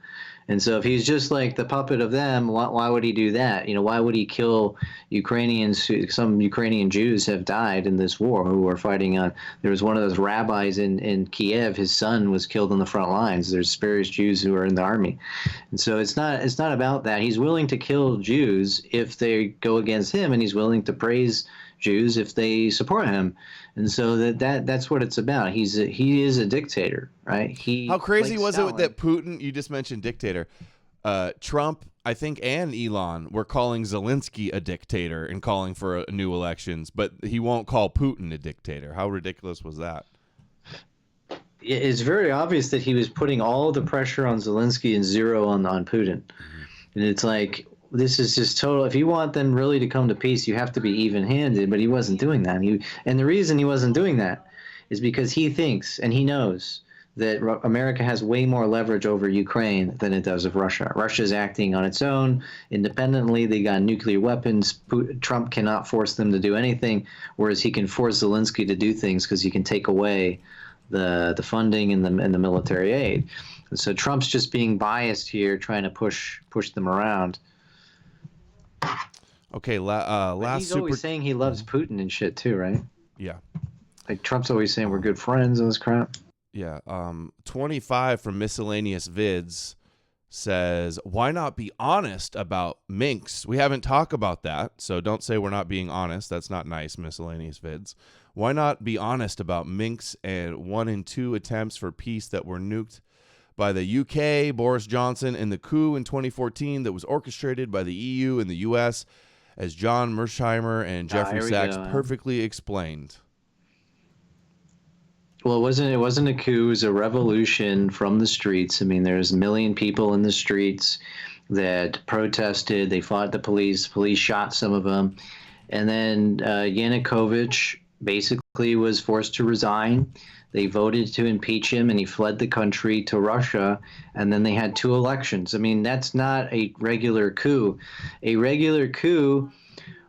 And so if he's just like the puppet of them, why would he do that? Why would he kill Ukrainians? Some Ukrainian Jews have died in this war who are fighting on. There was one of those rabbis in Kiev. His son was killed on the front lines. There's Spergs Jews who are in the army. And so it's not about that. He's willing to kill Jews if they go against him, and he's willing to praise Jews if they support him. And so that's what it's about. He is a dictator, right? How crazy was Stalin. it that Putin, you just mentioned dictator, Trump, I think, and Elon were calling Zelensky a dictator and calling for new elections, but he won't call Putin a dictator. How ridiculous was that? It's very obvious that he was putting all the pressure on Zelensky and zero on Putin. And it's like, this is just total. If you want them really to come to peace, you have to be even-handed. But he wasn't doing that. And the reason he wasn't doing that is because he thinks and he knows that America has way more leverage over Ukraine than it does of Russia. Russia's acting on its own, independently. They got nuclear weapons. Trump cannot force them to do anything, whereas he can force Zelensky to do things because he can take away the funding and the military aid. And so Trump's just being biased here, trying to push them around. Okay, last he's always saying he loves Putin and shit too, right? Yeah. Like Trump's always saying we're good friends and this crap. Yeah. 25 from Miscellaneous Vids says, why not be honest about minks? We haven't talked about that, so don't say we're not being honest. That's not nice, Miscellaneous Vids. Why not be honest about minks and 1 and 2 attempts for peace that were nuked by the UK, Boris Johnson, and the coup in 2014 that was orchestrated by the EU and the US, as John Mersheimer and Jeffrey Sachs perfectly explained? Well, it wasn't a coup. It was a revolution from the streets. I mean, there's a million people in the streets that protested. They fought the police. Police shot some of them. And then Yanukovych basically was forced to resign. They voted to impeach him, and he fled the country to Russia. And then they had 2 elections. I mean, that's not a regular coup. A regular coup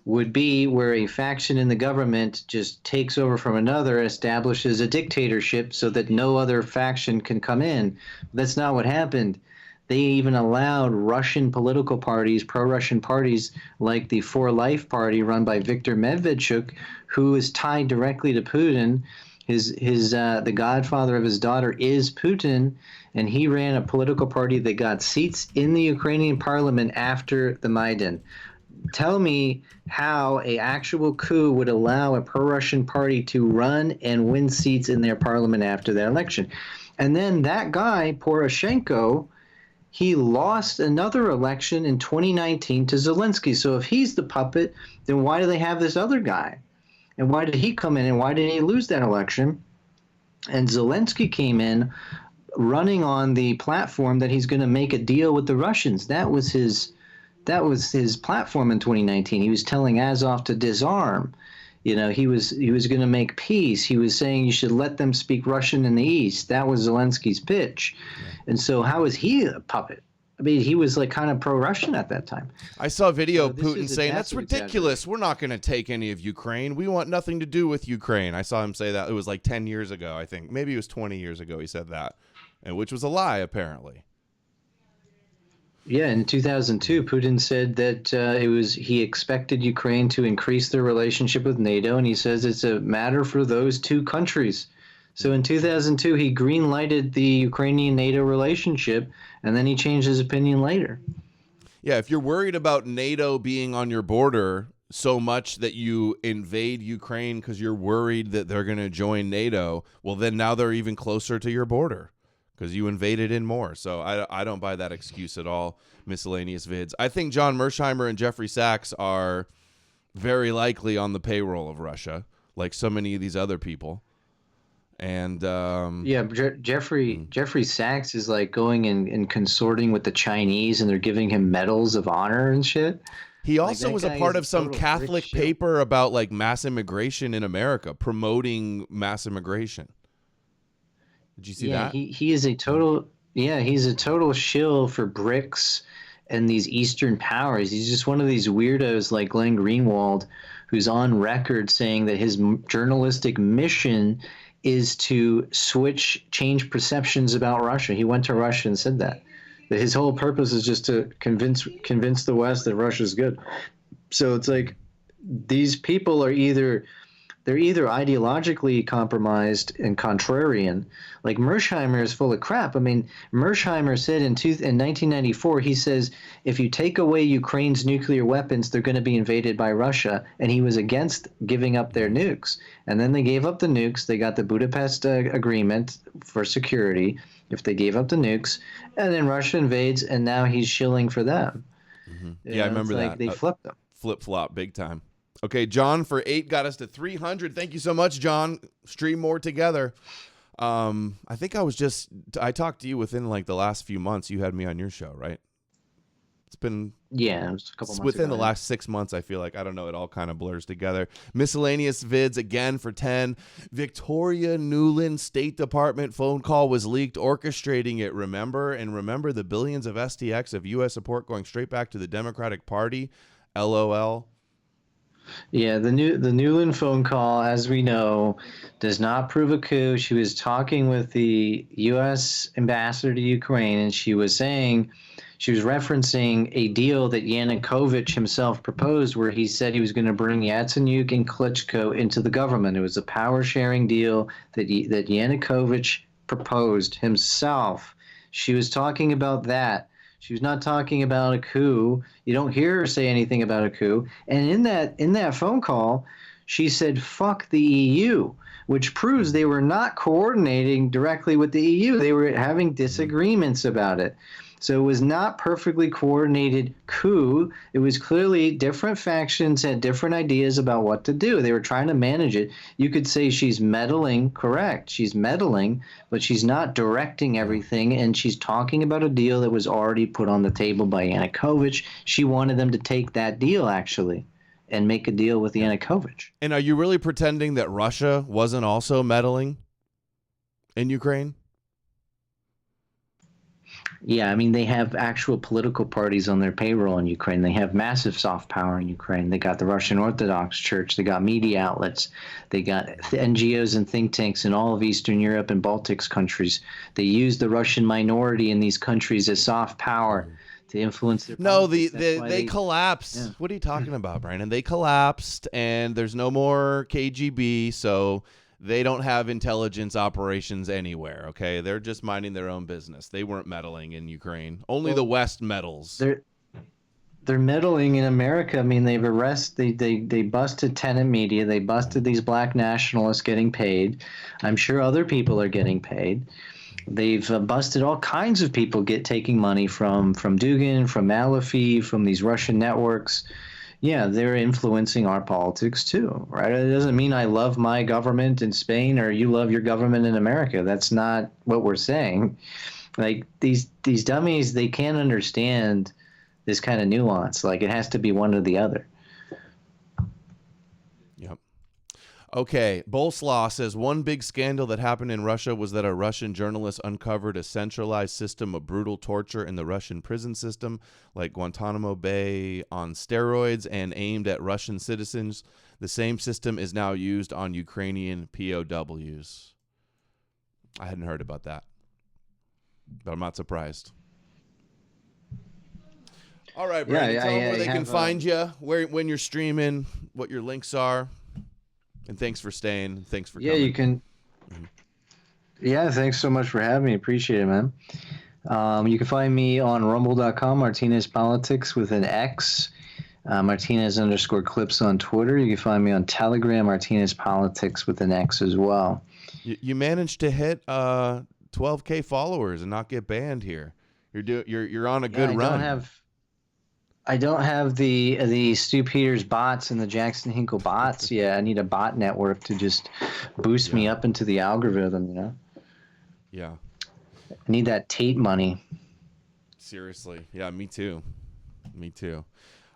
would be where a faction in the government just takes over from another, establishes a dictatorship so that no other faction can come in. That's not what happened. They even allowed Russian political parties, pro-Russian parties, like the For Life party run by Viktor Medvedchuk, who is tied directly to Putin. The godfather of his daughter is Putin, and he ran a political party that got seats in the Ukrainian parliament after the Maidan. Tell me how an actual coup would allow a pro-Russian party to run and win seats in their parliament after that election. And then that guy, Poroshenko, he lost another election in 2019 to Zelensky. So if he's the puppet, then why do they have this other guy? And why did he come in, and why did he lose that election? And Zelensky came in running on the platform that he's going to make a deal with the Russians. That was his platform in 2019. He was telling Azov to disarm. You know, he was going to make peace. He was saying you should let them speak Russian in the East. That was Zelensky's pitch. Yeah. And so how is he a puppet? I mean, he was like kind of pro-Russian at that time. I saw a video of Putin saying, that's ridiculous. We're not going to take any of Ukraine. We want nothing to do with Ukraine. I saw him say that. It was like 10 years ago, I think. Maybe it was 20 years ago he said that, and which was a lie, apparently. Yeah, in 2002, Putin said that he expected Ukraine to increase their relationship with NATO, and he says it's a matter for those 2 countries. So in 2002, he green-lighted the Ukrainian-NATO relationship, and then he changed his opinion later. Yeah, if you're worried about NATO being on your border so much that you invade Ukraine because you're worried that they're going to join NATO, well, then now they're even closer to your border because you invaded in more. So I don't buy that excuse at all, Miscellaneous Vids. I think John Mersheimer and Jeffrey Sachs are very likely on the payroll of Russia, like so many of these other people. And Jeffrey Sachs is like going and consorting with the Chinese, and they're giving him medals of honor and shit. He also was a part of some Catholic paper about like mass immigration in America, promoting mass immigration. Did you see that? He is a total he's a total shill for BRICS and these Eastern powers. He's just one of these weirdos like Glenn Greenwald, who's on record saying that his journalistic mission is to change perceptions about Russia. He went to Russia and said that his whole purpose is just to convince the West that Russia's good. So it's like these people are either ideologically compromised and contrarian. Like Mersheimer is full of crap. I mean, Mersheimer said in 1994, he says, if you take away Ukraine's nuclear weapons, they're going to be invaded by Russia. And he was against giving up their nukes. And then they gave up the nukes. They got the Budapest Agreement for security if they gave up the nukes. And then Russia invades, and now he's shilling for them. Mm-hmm. Yeah, I remember that. They flipped them. Flip-flop big time. Okay, John for 8 got us to 300. Thank you so much, John. Stream more together. I think I talked to you within like the last few months. You had me on your show, right? been Yeah, it was a couple months within ago, the last 6 months. I feel like, I don't know, it all kind of blurs together. Miscellaneous vids again for 10. Victoria Nuland State Department phone call was leaked, orchestrating it. Remember the billions of STX of U.S. support going straight back to the Democratic Party. LOL. Yeah, the Newland phone call, as we know, does not prove a coup. She was talking with the U.S. ambassador to Ukraine, and she was referencing a deal that Yanukovych himself proposed, where he said he was going to bring Yatsenyuk and Klitschko into the government. It was a power-sharing deal that Yanukovych proposed himself. She was talking about that. She was not talking about a coup. You don't hear her say anything about a coup. And in that phone call, she said, fuck the EU, which proves they were not coordinating directly with the EU. They were having disagreements about it. So it was not perfectly coordinated coup. It was clearly different factions had different ideas about what to do. They were trying to manage it. You could say she's meddling, correct. She's meddling, but she's not directing everything, and she's talking about a deal that was already put on the table by Yanukovych. She wanted them to take that deal, actually, and make a deal with Yanukovych. And are you really pretending that Russia wasn't also meddling in Ukraine? Yeah, I mean, they have actual political parties on their payroll in Ukraine. They have massive soft power in Ukraine. They got the Russian Orthodox Church. They got media outlets. They got NGOs and think tanks in all of Eastern Europe and Baltics countries. They use the Russian minority in these countries as soft power to influence their politics. They collapsed. Yeah. What are you talking about, Brandon? They collapsed, and there's no more KGB, so they don't have intelligence operations anywhere, okay? They're just minding their own business. They weren't meddling in Ukraine. Only the West meddles. They're meddling in America. I mean, they busted tenant media. They busted these black nationalists getting paid. I'm sure other people are getting paid. They've busted all kinds of people taking money from Dugin, from Malafi, from these Russian networks. Yeah, they're influencing our politics too, right? It doesn't mean I love my government in Spain or you love your government in America. That's not what we're saying. Like these dummies, they can't understand this kind of nuance. Like it has to be one or the other. Yep. Okay, Bolslaw says one big scandal that happened in Russia was that a Russian journalist uncovered a centralized system of brutal torture in the Russian prison system, like Guantanamo Bay on steroids and aimed at Russian citizens. The same system is now used on Ukrainian POWs. I hadn't heard about that, but I'm not surprised. All right, Brandon, tell them where they can find you, when you're streaming, what your links are. And thanks for staying. Thanks for coming. You can. Yeah, thanks so much for having me. Appreciate it, man. You can find me on rumble.com, Martinez Politics with an X, Martinez_clips on Twitter. You can find me on Telegram, Martinez Politics with an X as well. You managed to hit 12K followers and not get banned here. You're on a good run. I don't have the Stu Peters bots and the Jackson Hinkle bots. Yeah, I need a bot network to just boost me up into the algorithm, you know? Yeah. I need that Tate money. Seriously. Yeah, me too. Me too.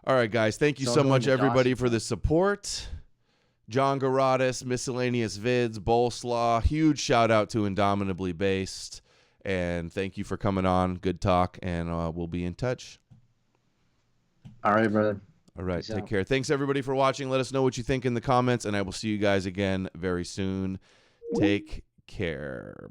All right, guys. Thank you so much, everybody, for the support. John Garatis, Miscellaneous Vids, Bolslaw. Huge shout out to Indomitably Based. And thank you for coming on. Good talk. And we'll be in touch. All right, brother. All right. Take care. Thanks, everybody, for watching. Let us know what you think in the comments, and I will see you guys again very soon. Take care.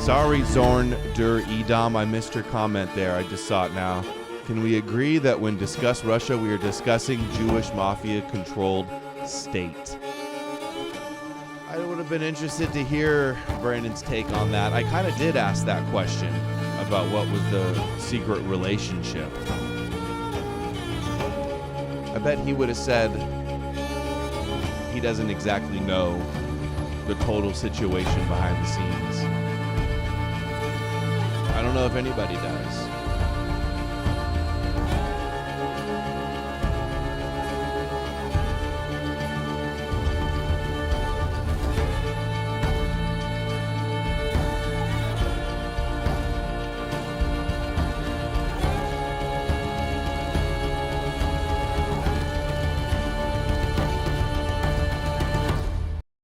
Sorry, Zorn der Edom, I missed your comment there. I just saw it now. Can we agree that when discuss Russia, we are discussing Jewish mafia-controlled state? I would have been interested to hear Brandon's take on that. I kind of did ask that question about what was the secret relationship. I bet he would have said he doesn't exactly know the total situation behind the scenes. I don't know if anybody does.